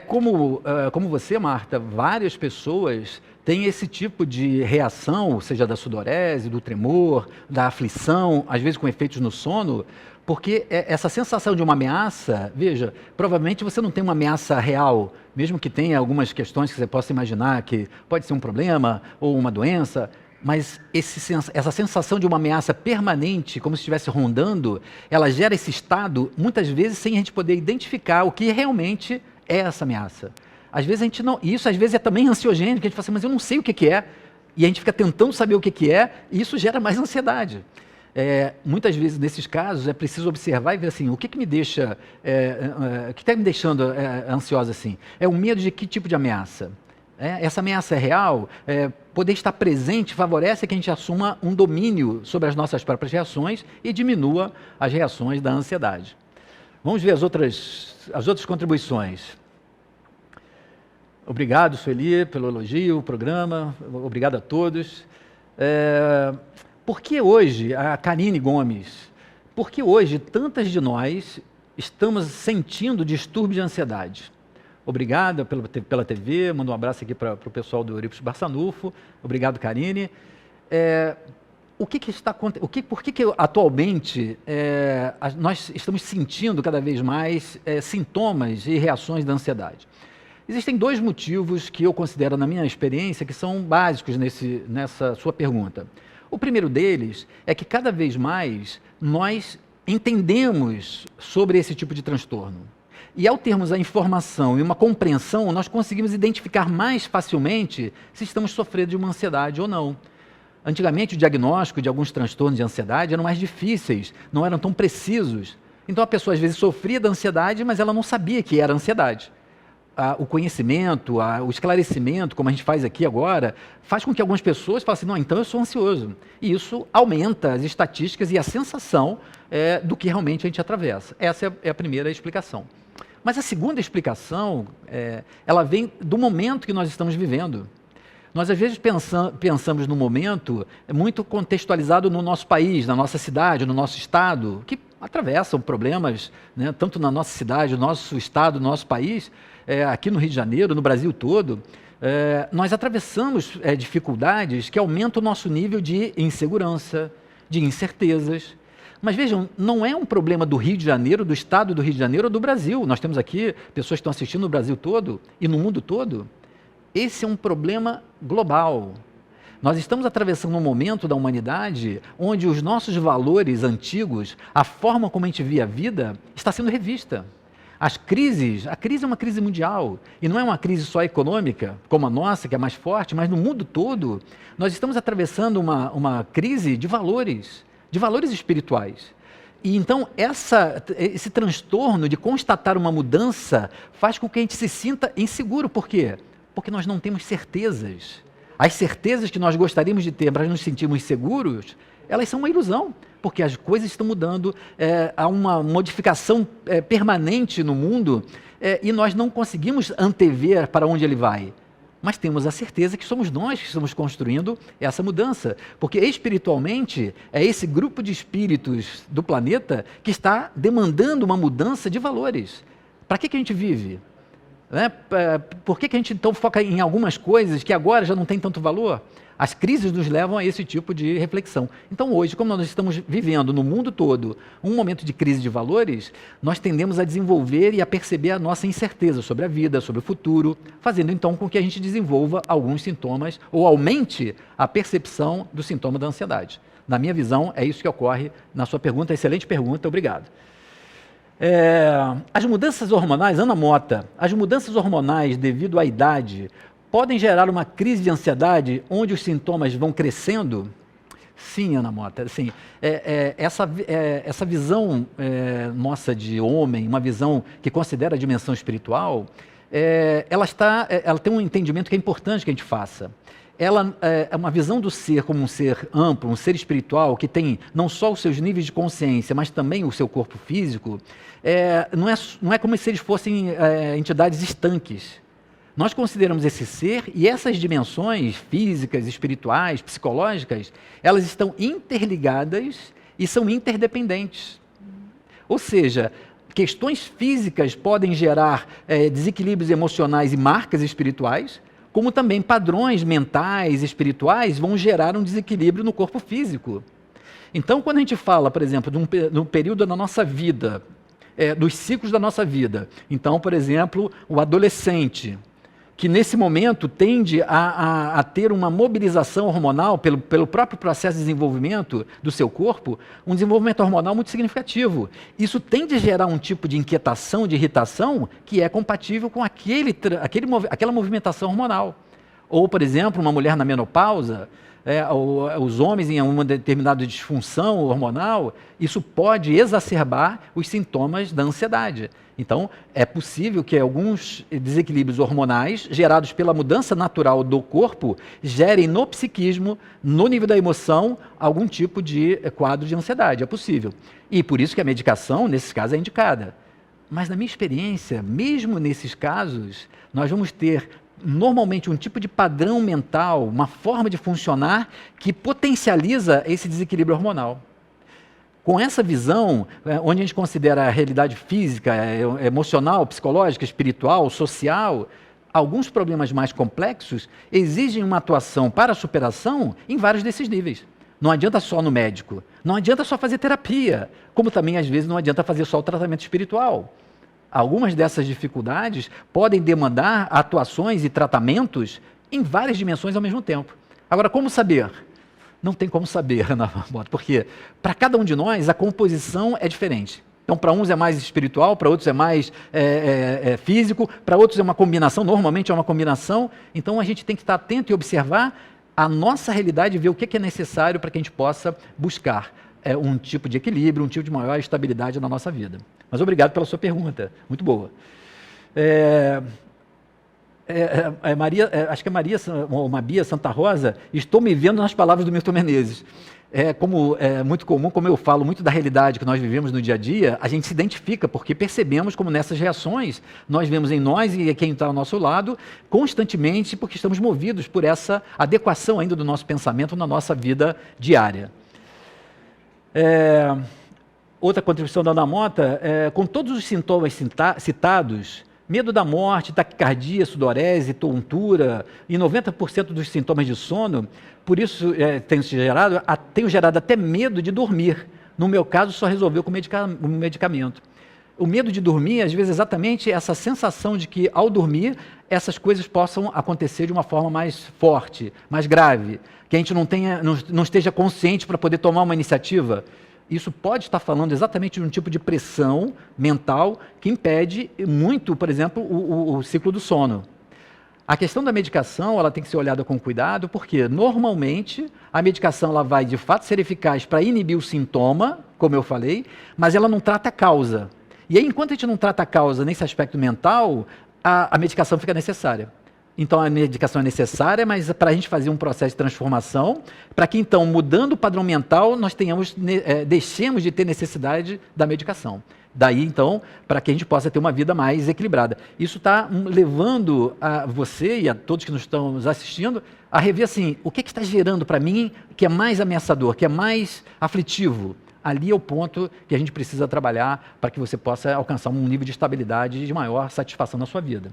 [SPEAKER 1] Como você, Marta, várias pessoas têm esse tipo de reação, seja da sudorese, do tremor, da aflição, às vezes com efeitos no sono, porque essa sensação de uma ameaça, veja, provavelmente você não tem uma ameaça real, mesmo que tenha algumas questões que você possa imaginar que pode ser um problema ou uma doença, mas essa sensação de uma ameaça permanente, como se estivesse rondando, ela gera esse estado, muitas vezes, sem a gente poder identificar o que realmente é essa ameaça. Às vezes a gente não, e isso às vezes é também ansiogênico, a gente fala assim, mas eu não sei o que é, e a gente fica tentando saber o que é, e isso gera mais ansiedade. Muitas vezes, nesses casos, é preciso observar e ver assim, o que me deixa, o que está me deixando ansiosa assim? É o medo de que tipo de ameaça? Essa ameaça é real? Poder estar presente favorece que a gente assuma um domínio sobre as nossas próprias reações e diminua as reações da ansiedade. Vamos ver as outras contribuições. Obrigado, Sueli, pelo elogio, o programa, obrigado a todos. Por que hoje, a Karine Gomes, por que hoje tantas de nós estamos sentindo distúrbio de ansiedade? Obrigado pela TV, mando um abraço aqui para o pessoal do Eurípides Barçanufo, obrigado, Karine. Por que atualmente nós estamos sentindo cada vez mais sintomas e reações da ansiedade? Existem dois motivos que eu considero, na minha experiência, que são básicos nessa sua pergunta. O primeiro deles é que cada vez mais nós entendemos sobre esse tipo de transtorno. E ao termos a informação e uma compreensão, nós conseguimos identificar mais facilmente se estamos sofrendo de uma ansiedade ou não. Antigamente, o diagnóstico de alguns transtornos de ansiedade eram mais difíceis, não eram tão precisos. Então, a pessoa às vezes sofria da ansiedade, mas ela não sabia que era ansiedade. O conhecimento, o esclarecimento, como a gente faz aqui agora, faz com que algumas pessoas falem assim, não, então eu sou ansioso. E isso aumenta as estatísticas e a sensação do que realmente a gente atravessa. Essa é a primeira explicação. Mas a segunda explicação, ela vem do momento que nós estamos vivendo. Nós, às vezes, pensamos no momento muito contextualizado no nosso país, na nossa cidade, no nosso estado, que atravessam problemas, né, tanto na nossa cidade, no nosso estado, no nosso país, aqui no Rio de Janeiro, no Brasil todo. Nós atravessamos dificuldades que aumentam o nosso nível de insegurança, de incertezas. Mas vejam, não é um problema do Rio de Janeiro, do estado do Rio de Janeiro ou do Brasil. Nós temos aqui pessoas que estão assistindo no Brasil todo e no mundo todo. Esse é um problema global. Nós estamos atravessando um momento da humanidade onde os nossos valores antigos, a forma como a gente via a vida, está sendo revista. A crise é uma crise mundial, e não é uma crise só econômica, como a nossa, que é mais forte, mas no mundo todo, nós estamos atravessando uma crise de valores espirituais. E então, esse transtorno de constatar uma mudança faz com que a gente se sinta inseguro. Por quê? Porque nós não temos certezas. As certezas que nós gostaríamos de ter para nos sentirmos seguros, elas são uma ilusão, porque as coisas estão mudando, há uma modificação permanente no mundo e nós não conseguimos antever para onde ele vai. Mas temos a certeza que somos nós que estamos construindo essa mudança, porque espiritualmente é esse grupo de espíritos do planeta que está demandando uma mudança de valores. Para que a gente vive? Por que a gente então foca em algumas coisas que agora já não tem tanto valor? As crises nos levam a esse tipo de reflexão. Então hoje, como nós estamos vivendo no mundo todo um momento de crise de valores, nós tendemos a desenvolver e a perceber a nossa incerteza sobre a vida, sobre o futuro, fazendo então com que a gente desenvolva alguns sintomas ou aumente a percepção do sintoma da ansiedade. Na minha visão, é isso que ocorre na sua pergunta. Excelente pergunta, obrigado. As mudanças hormonais, Ana Mota, as mudanças hormonais devido à idade podem gerar uma crise de ansiedade onde os sintomas vão crescendo? Sim, Ana Mota, sim. Essa visão nossa de homem, uma visão que considera a dimensão espiritual, ela tem um entendimento que é importante que a gente faça. Ela é uma visão do ser como um ser amplo, um ser espiritual, que tem não só os seus níveis de consciência, mas também o seu corpo físico. Não é como se eles fossem entidades estanques. Nós consideramos esse ser e essas dimensões físicas, espirituais, psicológicas, elas estão interligadas e são interdependentes. Ou seja, questões físicas podem gerar desequilíbrios emocionais e marcas espirituais, como também padrões mentais e espirituais vão gerar um desequilíbrio no corpo físico. Então, quando a gente fala, por exemplo, de um período da nossa vida, dos ciclos da nossa vida, então, por exemplo, o adolescente, que nesse momento tende a ter uma mobilização hormonal pelo próprio processo de desenvolvimento do seu corpo, um desenvolvimento hormonal muito significativo. Isso tende a gerar um tipo de inquietação, de irritação, que é compatível com aquela movimentação hormonal. Ou, por exemplo, uma mulher na menopausa, ou os homens em uma determinada disfunção hormonal, isso pode exacerbar os sintomas da ansiedade. Então, é possível que alguns desequilíbrios hormonais gerados pela mudança natural do corpo gerem no psiquismo, no nível da emoção, algum tipo de quadro de ansiedade. É possível. E por isso que a medicação, nesses casos, é indicada. Mas, na minha experiência, mesmo nesses casos, nós vamos ter normalmente um tipo de padrão mental, uma forma de funcionar que potencializa esse desequilíbrio hormonal. Com essa visão, onde a gente considera a realidade física, emocional, psicológica, espiritual, social, alguns problemas mais complexos exigem uma atuação para a superação em vários desses níveis. Não adianta só no médico, não adianta só fazer terapia, como também às vezes não adianta fazer só o tratamento espiritual. Algumas dessas dificuldades podem demandar atuações e tratamentos em várias dimensões ao mesmo tempo. Agora, como saber? Não tem como saber, Ana Mota, porque para cada um de nós a composição é diferente. Então, para uns é mais espiritual, para outros é mais físico, para outros é uma combinação, normalmente é uma combinação. Então, a gente tem que estar atento e observar a nossa realidade e ver o que é necessário para que a gente possa buscar um tipo de equilíbrio, um tipo de maior estabilidade na nossa vida. Mas obrigado pela sua pergunta, muito boa. Acho que é Mabia Santa Rosa, estou me vendo nas palavras do Milton Menezes. Como é muito comum, como eu falo muito da realidade que nós vivemos no dia a dia, a gente se identifica, porque percebemos como nessas reações nós vemos em nós e quem está ao nosso lado constantemente, porque estamos movidos por essa adequação ainda do nosso pensamento na nossa vida diária. Outra contribuição da Ana Mota, com todos os sintomas citados, medo da morte, taquicardia, sudorese, tontura e 90% dos sintomas de sono, por isso tenho gerado até medo de dormir. No meu caso, só resolveu com medicamento. O medo de dormir, às vezes, é exatamente essa sensação de que, ao dormir, essas coisas possam acontecer de uma forma mais forte, mais grave, que a gente não esteja consciente para poder tomar uma iniciativa. Isso pode estar falando exatamente de um tipo de pressão mental que impede muito, por exemplo, o ciclo do sono. A questão da medicação, ela tem que ser olhada com cuidado, porque normalmente a medicação ela vai de fato ser eficaz para inibir o sintoma, como eu falei, mas ela não trata a causa. E aí, enquanto a gente não trata a causa nesse aspecto mental, a medicação fica necessária. Então, a medicação é necessária, mas para a gente fazer um processo de transformação, para que, então, mudando o padrão mental, nós deixemos de ter necessidade da medicação. Daí, então, para que a gente possa ter uma vida mais equilibrada. Isso está levando a você e a todos que nos estão nos assistindo a rever, assim, o que está gerando para mim que é mais ameaçador, que é mais aflitivo. Ali é o ponto que a gente precisa trabalhar para que você possa alcançar um nível de estabilidade e de maior satisfação na sua vida.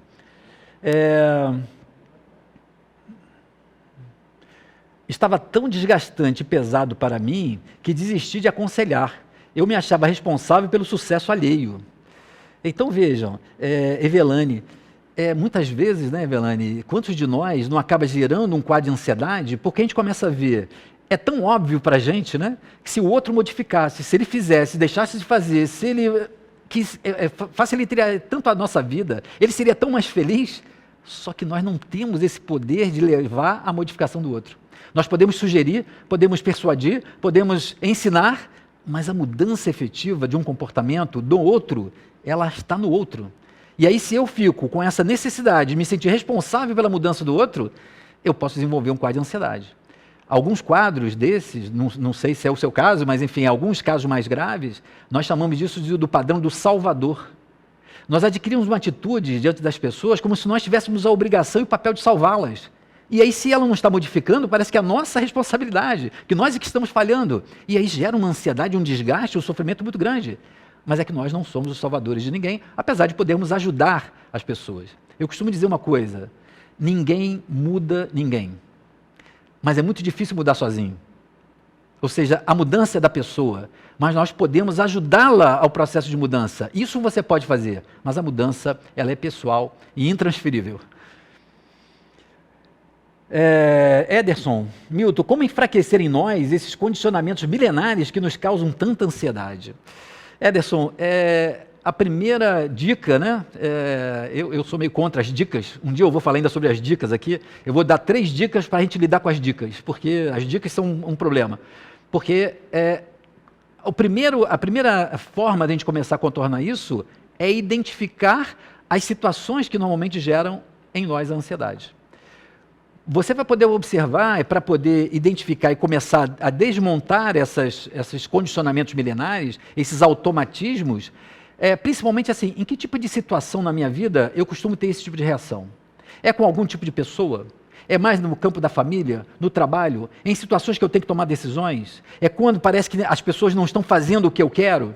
[SPEAKER 1] Estava tão desgastante e pesado para mim que desisti de aconselhar. Eu me achava responsável pelo sucesso alheio. Então vejam, Evelane, muitas vezes, né, Evelane, quantos de nós não acaba gerando um quadro de ansiedade porque a gente começa a ver, é tão óbvio para a gente, né, que se o outro modificasse, se ele fizesse, deixasse de fazer, se ele facilitaria tanto a nossa vida, ele seria tão mais feliz. Só que nós não temos esse poder de levar à modificação do outro. Nós podemos sugerir, podemos persuadir, podemos ensinar, mas a mudança efetiva de um comportamento do outro, ela está no outro. E aí, se eu fico com essa necessidade de me sentir responsável pela mudança do outro, eu posso desenvolver um quadro de ansiedade. Alguns quadros desses, não sei se é o seu caso, mas enfim, alguns casos mais graves, nós chamamos disso do padrão do salvador. Nós adquirimos uma atitude diante das pessoas como se nós tivéssemos a obrigação e o papel de salvá-las. E aí, se ela não está modificando, parece que é a nossa responsabilidade, que nós é que estamos falhando. E aí gera uma ansiedade, um desgaste, um sofrimento muito grande. Mas é que nós não somos os salvadores de ninguém, apesar de podermos ajudar as pessoas. Eu costumo dizer uma coisa, ninguém muda ninguém. Mas é muito difícil mudar sozinho. Ou seja, a mudança é da pessoa, mas nós podemos ajudá-la ao processo de mudança. Isso você pode fazer, mas a mudança ela é pessoal e intransferível. Ederson, Milton, como enfraquecer em nós esses condicionamentos milenares que nos causam tanta ansiedade? Ederson, a primeira dica, né? Eu sou meio contra as dicas. Um dia eu vou falar ainda sobre as dicas aqui. Eu vou dar 3 dicas para a gente lidar com as dicas, porque as dicas são um problema. Porque a primeira forma de a gente começar a contornar isso é identificar as situações que normalmente geram em nós a ansiedade. Você vai poder observar, para poder identificar e começar a desmontar esses condicionamentos milenares, esses automatismos, principalmente assim, em que tipo de situação na minha vida eu costumo ter esse tipo de reação? É com algum tipo de pessoa? É mais no campo da família, no trabalho, em situações que eu tenho que tomar decisões? É quando parece que as pessoas não estão fazendo o que eu quero?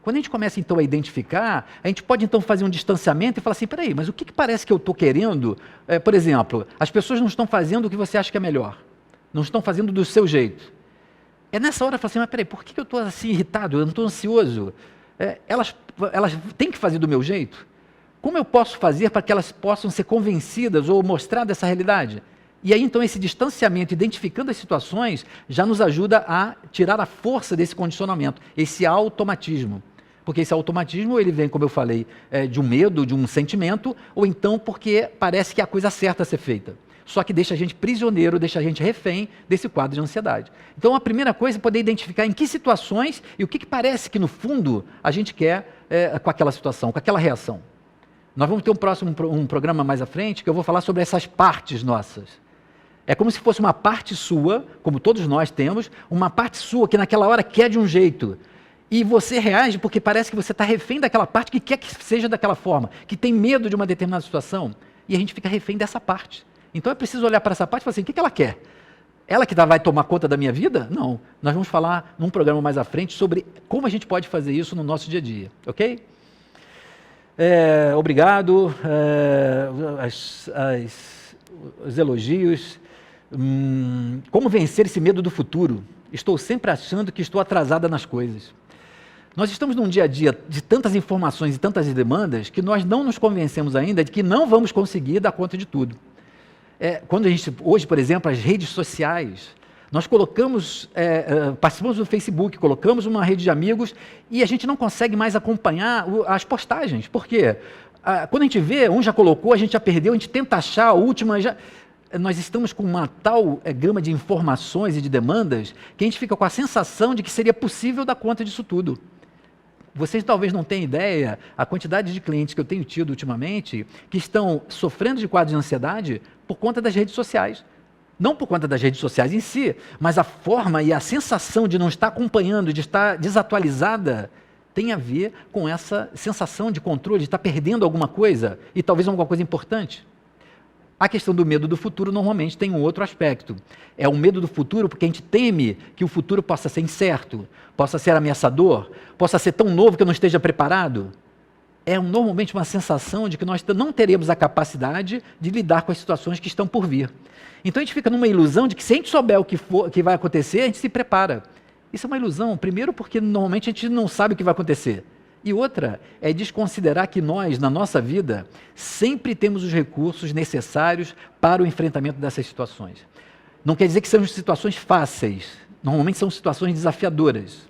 [SPEAKER 1] Quando a gente começa, então, a identificar, a gente pode, então, fazer um distanciamento e falar assim, peraí, mas o que parece que eu estou querendo? Por exemplo, as pessoas não estão fazendo o que você acha que é melhor. Não estão fazendo do seu jeito. É nessa hora, eu falo assim, mas peraí, por que eu estou assim irritado? Eu não estou ansioso? Elas têm que fazer do meu jeito? Como eu posso fazer para que elas possam ser convencidas ou mostrar dessa realidade? E aí, então, esse distanciamento, identificando as situações, já nos ajuda a tirar a força desse condicionamento, esse automatismo. Porque esse automatismo, ele vem, como eu falei, de um medo, de um sentimento, ou então porque parece que é a coisa certa a ser feita. Só que deixa a gente prisioneiro, deixa a gente refém desse quadro de ansiedade. Então, a primeira coisa é poder identificar em que situações e o que parece que, no fundo, a gente quer com aquela situação, com aquela reação. Nós vamos ter um programa mais à frente que eu vou falar sobre essas partes nossas. É como se fosse uma parte sua, como todos nós temos, uma parte sua que naquela hora quer de um jeito. E você reage porque parece que você está refém daquela parte que quer que seja daquela forma, que tem medo de uma determinada situação. E a gente fica refém dessa parte. Então é preciso olhar para essa parte e falar assim, o que ela quer? Ela que vai tomar conta da minha vida? Não. Nós vamos falar num programa mais à frente sobre como a gente pode fazer isso no nosso dia a dia. Ok? Obrigado. Os elogios. Como vencer esse medo do futuro? Estou sempre achando que estou atrasada nas coisas. Nós estamos num dia a dia de tantas informações e tantas demandas que nós não nos convencemos ainda de que não vamos conseguir dar conta de tudo. Quando a gente, hoje, por exemplo, as redes sociais, nós colocamos, participamos do Facebook, colocamos uma rede de amigos e a gente não consegue mais acompanhar as postagens. Por quê? Quando a gente vê, um já colocou, a gente já perdeu, a gente tenta achar a última, nós estamos com uma tal gama de informações e de demandas que a gente fica com a sensação de que seria possível dar conta disso tudo. Vocês talvez não tenham ideia a quantidade de clientes que eu tenho tido ultimamente que estão sofrendo de quadro de ansiedade por conta das redes sociais. Não por conta das redes sociais em si, mas a forma e a sensação de não estar acompanhando, de estar desatualizada, tem a ver com essa sensação de controle, de estar perdendo alguma coisa e talvez alguma coisa importante. A questão do medo do futuro normalmente tem um outro aspecto. É o medo do futuro porque a gente teme que o futuro possa ser incerto, possa ser ameaçador, possa ser tão novo que eu não esteja preparado. Normalmente uma sensação de que nós não teremos a capacidade de lidar com as situações que estão por vir. Então a gente fica numa ilusão de que se a gente souber o que vai acontecer, a gente se prepara. Isso é uma ilusão, primeiro porque normalmente a gente não sabe o que vai acontecer. E outra é desconsiderar que nós, na nossa vida, sempre temos os recursos necessários para o enfrentamento dessas situações. Não quer dizer que são situações fáceis, normalmente são situações desafiadoras.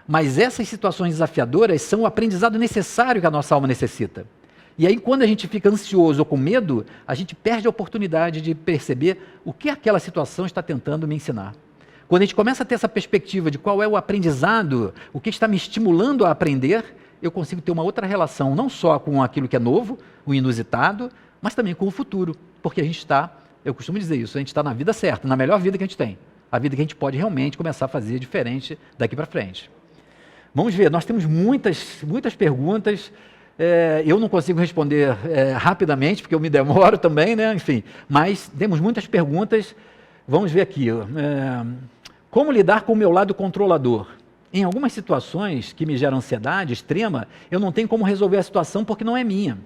[SPEAKER 1] Mas essas situações desafiadoras são o aprendizado necessário que a nossa alma necessita. E aí, quando a gente fica ansioso ou com medo, a gente perde a oportunidade de perceber o que aquela situação está tentando me ensinar. Quando a gente começa a ter essa perspectiva de qual é o aprendizado, o que está me estimulando a aprender, eu consigo ter uma outra relação, não só com aquilo que é novo, o inusitado, mas também com o futuro. Porque a gente está, eu costumo dizer isso, a gente está na vida certa, na melhor vida que a gente tem. A vida que a gente pode realmente começar a fazer diferente daqui para frente. Vamos ver, nós temos muitas perguntas. Eu não consigo responder rapidamente, porque eu me demoro também, né? Enfim, mas temos muitas perguntas. Vamos ver aqui. Como lidar com o meu lado controlador? Em algumas situações que me geram ansiedade extrema, eu não tenho como resolver a situação porque não é minha.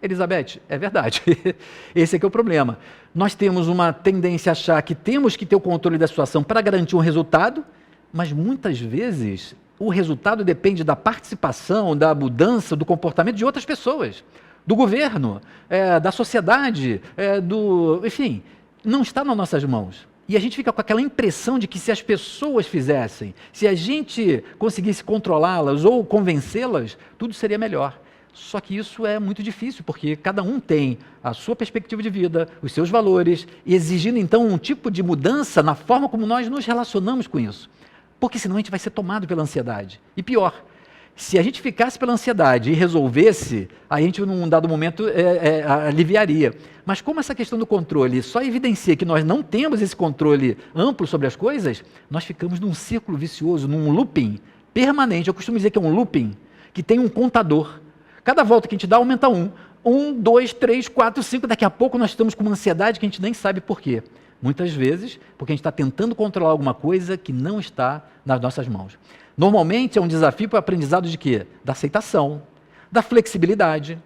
[SPEAKER 1] Elizabeth, é verdade. Esse aqui é o problema. Nós temos uma tendência a achar que temos que ter o controle da situação para garantir um resultado, mas muitas vezes o resultado depende da participação, da mudança, do comportamento de outras pessoas, do governo, da sociedade, enfim, não está nas nossas mãos. E a gente fica com aquela impressão de que se as pessoas fizessem, se a gente conseguisse controlá-las ou convencê-las, tudo seria melhor. Só que isso é muito difícil, porque cada um tem a sua perspectiva de vida, os seus valores, e exigindo então um tipo de mudança na forma como nós nos relacionamos com isso. Porque senão a gente vai ser tomado pela ansiedade. E pior, se a gente ficasse pela ansiedade e resolvesse, a gente num dado momento aliviaria. Mas como essa questão do controle só evidencia que nós não temos esse controle amplo sobre as coisas, nós ficamos num círculo vicioso, num looping permanente. Eu costumo dizer que é um looping que tem um contador. Cada volta que a gente dá, aumenta 1. 1, 2, 3, 4, 5. Daqui a pouco nós estamos com uma ansiedade que a gente nem sabe por quê. Muitas vezes, porque a gente está tentando controlar alguma coisa que não está nas nossas mãos. Normalmente é um desafio para o aprendizado de quê? Da aceitação, da flexibilidade.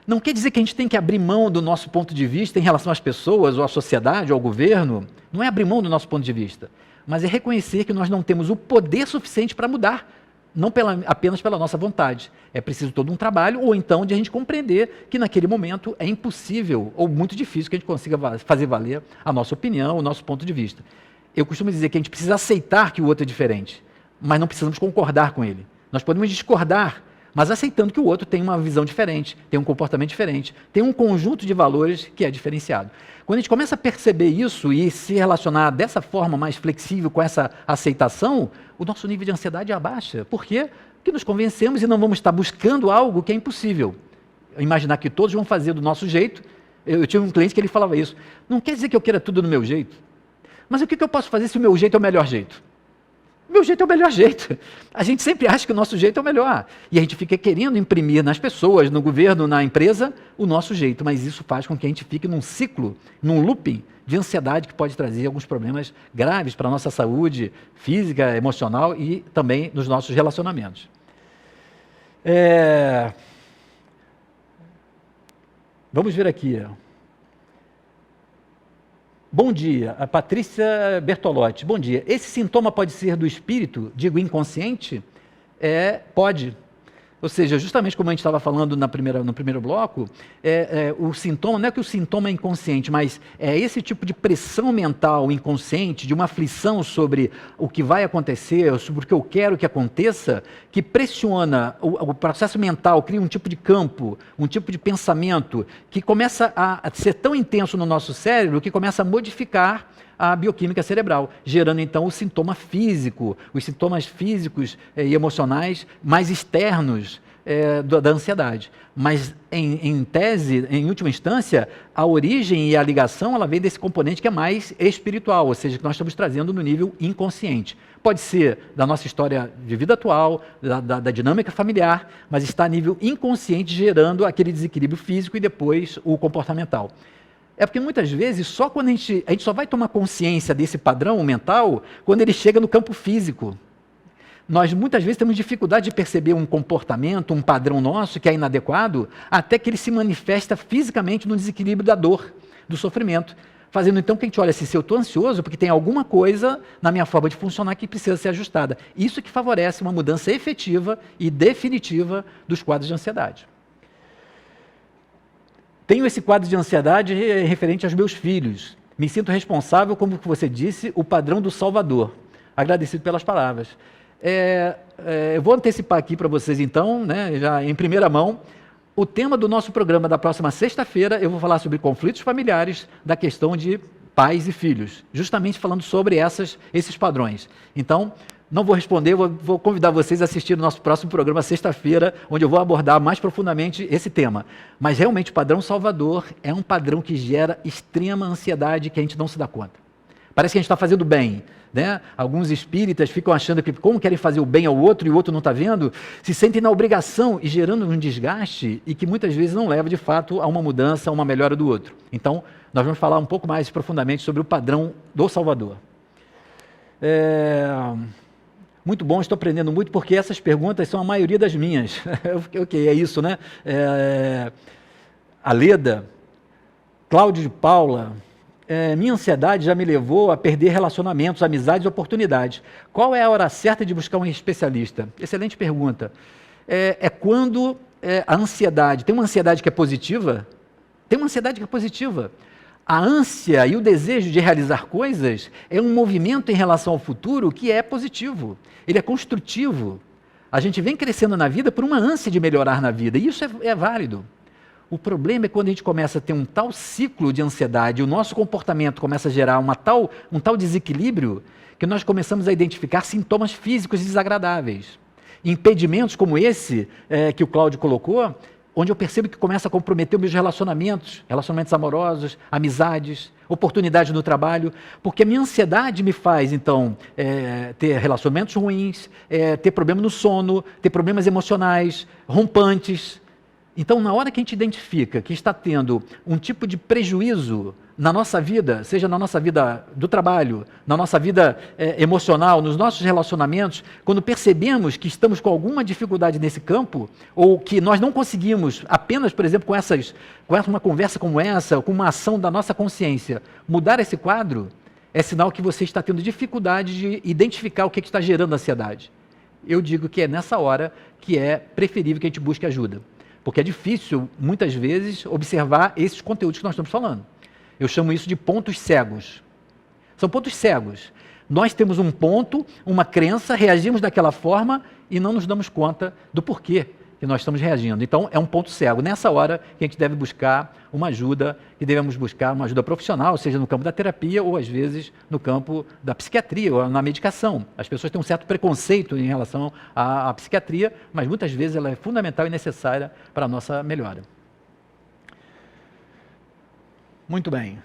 [SPEAKER 1] Não quer dizer que a gente tem que abrir mão do nosso ponto de vista em relação às pessoas, ou à sociedade, ou ao governo. Não é abrir mão do nosso ponto de vista, mas é reconhecer que nós não temos o poder suficiente para mudar, não apenas pela nossa vontade. É preciso todo um trabalho, ou então de a gente compreender que naquele momento é impossível, ou muito difícil que a gente consiga fazer valer a nossa opinião, o nosso ponto de vista. Eu costumo dizer que a gente precisa aceitar que o outro é diferente, mas não precisamos concordar com ele. Nós podemos discordar, mas aceitando que o outro tem uma visão diferente, tem um comportamento diferente, tem um conjunto de valores que é diferenciado. Quando a gente começa a perceber isso e se relacionar dessa forma mais flexível com essa aceitação, o nosso nível de ansiedade abaixa. Por quê? Porque nos convencemos e não vamos estar buscando algo que é impossível. Imaginar que todos vão fazer do nosso jeito. Eu tive um cliente que ele falava isso. Não quer dizer que eu queira tudo do meu jeito. Mas o que eu posso fazer se o meu jeito é o melhor jeito? O meu jeito é o melhor jeito. A gente sempre acha que o nosso jeito é o melhor. E a gente fica querendo imprimir nas pessoas, no governo, na empresa, o nosso jeito. Mas isso faz com que a gente fique num ciclo, num looping de ansiedade que pode trazer alguns problemas graves para a nossa saúde física, emocional e também nos nossos relacionamentos. Vamos ver aqui. Bom dia, a Patrícia Bertolotti. Bom dia. Esse sintoma pode ser do espírito, digo inconsciente? Pode. Ou seja, justamente como a gente estava falando no primeiro bloco, o sintoma, não é que o sintoma é inconsciente, mas é esse tipo de pressão mental inconsciente, de uma aflição sobre o que vai acontecer, sobre o que eu quero que aconteça, que pressiona o processo mental, cria um tipo de campo, um tipo de pensamento, que começa a ser tão intenso no nosso cérebro, que começa a modificar a bioquímica cerebral, gerando então o sintoma físico, os sintomas físicos e emocionais mais externos da ansiedade. Mas em tese, em última instância, a origem e a ligação ela vem desse componente que é mais espiritual, ou seja, que nós estamos trazendo no nível inconsciente. Pode ser da nossa história de vida atual, da dinâmica familiar, mas está a nível inconsciente gerando aquele desequilíbrio físico e depois o comportamental. É porque muitas vezes, só quando a gente só vai tomar consciência desse padrão mental, quando ele chega no campo físico. Nós muitas vezes temos dificuldade de perceber um comportamento, um padrão nosso que é inadequado, até que ele se manifesta fisicamente no desequilíbrio da dor, do sofrimento. Fazendo então que a gente olha assim, se eu estou ansioso, porque tem alguma coisa na minha forma de funcionar que precisa ser ajustada. Isso que favorece uma mudança efetiva e definitiva dos quadros de ansiedade. Tenho esse quadro de ansiedade referente aos meus filhos. Me sinto responsável, como você disse, o padrão do Salvador. Agradecido pelas palavras. Eu vou antecipar aqui para vocês, então, né, já em primeira mão, o tema do nosso programa da próxima sexta-feira, eu vou falar sobre conflitos familiares, da questão de pais e filhos, justamente falando sobre esses padrões. Então, não vou responder, vou convidar vocês a assistir o nosso próximo programa sexta-feira, onde eu vou abordar mais profundamente esse tema. Mas realmente o padrão salvador é um padrão que gera extrema ansiedade que a gente não se dá conta. Parece que a gente está fazendo bem, né? Alguns espíritas ficam achando que como querem fazer o bem ao outro e o outro não está vendo, se sentem na obrigação e gerando um desgaste e que muitas vezes não leva de fato a uma mudança, a uma melhora do outro. Então, nós vamos falar um pouco mais profundamente sobre o padrão do Salvador. Muito bom, estou aprendendo muito, porque essas perguntas são a maioria das minhas. Ok, é isso, né? A Leda, Cláudio de Paula, minha ansiedade já me levou a perder relacionamentos, amizades e oportunidades. Qual é a hora certa de buscar um especialista? Excelente pergunta. Quando a ansiedade, tem uma ansiedade que é positiva? Tem uma ansiedade que é positiva. A ânsia e o desejo de realizar coisas é um movimento em relação ao futuro que é positivo, ele é construtivo. A gente vem crescendo na vida por uma ânsia de melhorar na vida, e isso é válido. O problema é quando a gente começa a ter um tal ciclo de ansiedade, o nosso comportamento começa a gerar um tal desequilíbrio, que nós começamos a identificar sintomas físicos desagradáveis. Impedimentos como esse que o Cláudio colocou, onde eu percebo que começa a comprometer os meus relacionamentos amorosos, amizades, oportunidades no trabalho, porque a minha ansiedade me faz, então, ter relacionamentos ruins, ter problema no sono, ter problemas emocionais, rompantes. Então, na hora que a gente identifica que está tendo um tipo de prejuízo na nossa vida, seja na nossa vida do trabalho, na nossa vida emocional, nos nossos relacionamentos, quando percebemos que estamos com alguma dificuldade nesse campo, ou que nós não conseguimos apenas, por exemplo, com uma conversa como essa, ou com uma ação da nossa consciência, mudar esse quadro, é sinal que você está tendo dificuldade de identificar o que está gerando ansiedade. Eu digo que é nessa hora que é preferível que a gente busque ajuda. Porque é difícil, muitas vezes, observar esses conteúdos que nós estamos falando. Eu chamo isso de pontos cegos. São pontos cegos. Nós temos um ponto, uma crença, reagimos daquela forma e não nos damos conta do porquê que nós estamos reagindo. Então, é um ponto cego. Nessa hora que a gente deve buscar uma ajuda, que devemos buscar uma ajuda profissional, seja no campo da terapia ou, às vezes, no campo da psiquiatria ou na medicação. As pessoas têm um certo preconceito em relação à psiquiatria, mas muitas vezes ela é fundamental e necessária para a nossa melhora. Muito bem.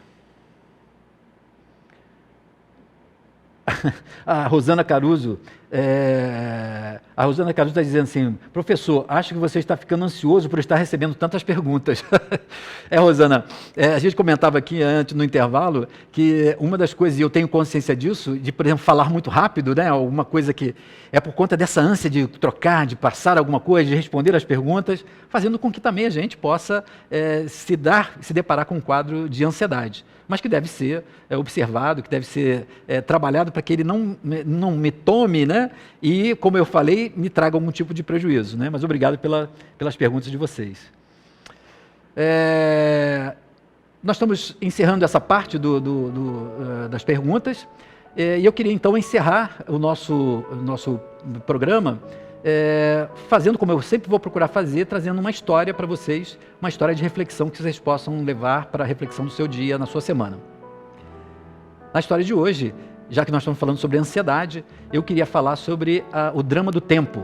[SPEAKER 1] A Rosana Caruso está dizendo assim: professor, acho que você está ficando ansioso por estar recebendo tantas perguntas. Rosana, a gente comentava aqui antes no intervalo que uma das coisas, e eu tenho consciência disso, de, por exemplo, falar muito rápido, né? Alguma coisa que é por conta dessa ânsia de trocar, de passar alguma coisa, de responder as perguntas, fazendo com que também a gente possa se deparar com um quadro de ansiedade, mas que deve ser observado, que deve ser trabalhado para que ele não me tome, né? E, como eu falei, me traga algum tipo de prejuízo, né? Mas obrigado pelas perguntas de vocês. Nós estamos encerrando essa parte das perguntas, e eu queria então encerrar o nosso programa fazendo como eu sempre vou procurar fazer, trazendo uma história para vocês, uma história de reflexão que vocês possam levar para a reflexão do seu dia, na sua semana. Na história de hoje, já que nós estamos falando sobre ansiedade, eu queria falar sobre o drama do tempo.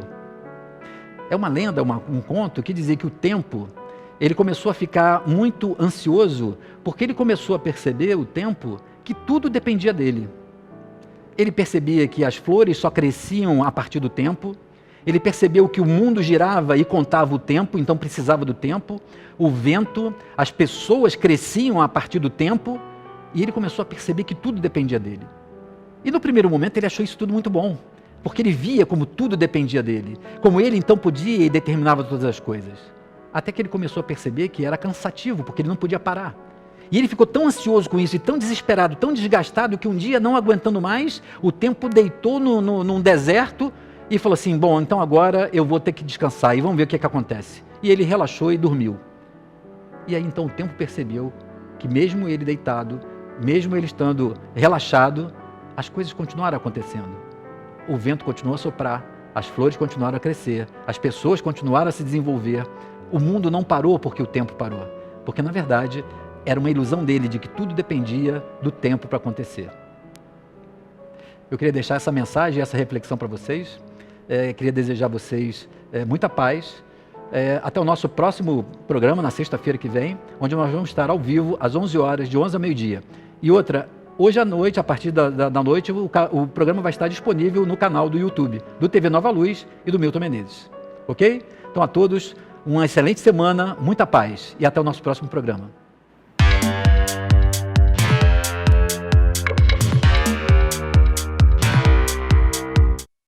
[SPEAKER 1] É uma lenda, um conto que dizia que o tempo, ele começou a ficar muito ansioso, porque ele começou a perceber, o tempo, que tudo dependia dele. Ele percebia que as flores só cresciam a partir do tempo, ele percebeu que o mundo girava e contava o tempo, então precisava do tempo, o vento, as pessoas cresciam a partir do tempo, e ele começou a perceber que tudo dependia dele. E no primeiro momento ele achou isso tudo muito bom, porque ele via como tudo dependia dele, como ele então podia e determinava todas as coisas. Até que ele começou a perceber que era cansativo, porque ele não podia parar. E ele ficou tão ansioso com isso, e tão desesperado, tão desgastado, que um dia, não aguentando mais, o tempo deitou num deserto e falou assim: bom, então agora eu vou ter que descansar e vamos ver o que acontece. E ele relaxou e dormiu. E aí então o tempo percebeu que mesmo ele deitado, mesmo ele estando relaxado, as coisas continuaram acontecendo. O vento continuou a soprar, as flores continuaram a crescer, as pessoas continuaram a se desenvolver, o mundo não parou porque o tempo parou, porque na verdade era uma ilusão dele de que tudo dependia do tempo para acontecer. Eu queria deixar essa mensagem, essa reflexão para vocês, queria desejar a vocês muita paz, até o nosso próximo programa, na sexta-feira que vem, onde nós vamos estar ao vivo às 11 horas, de 11 a meio-dia. E outra, hoje à noite, a partir da noite, o programa vai estar disponível no canal do YouTube, do TV Nova Luz e do Milton Menezes. Ok? Então a todos, uma excelente semana, muita paz e até o nosso próximo programa.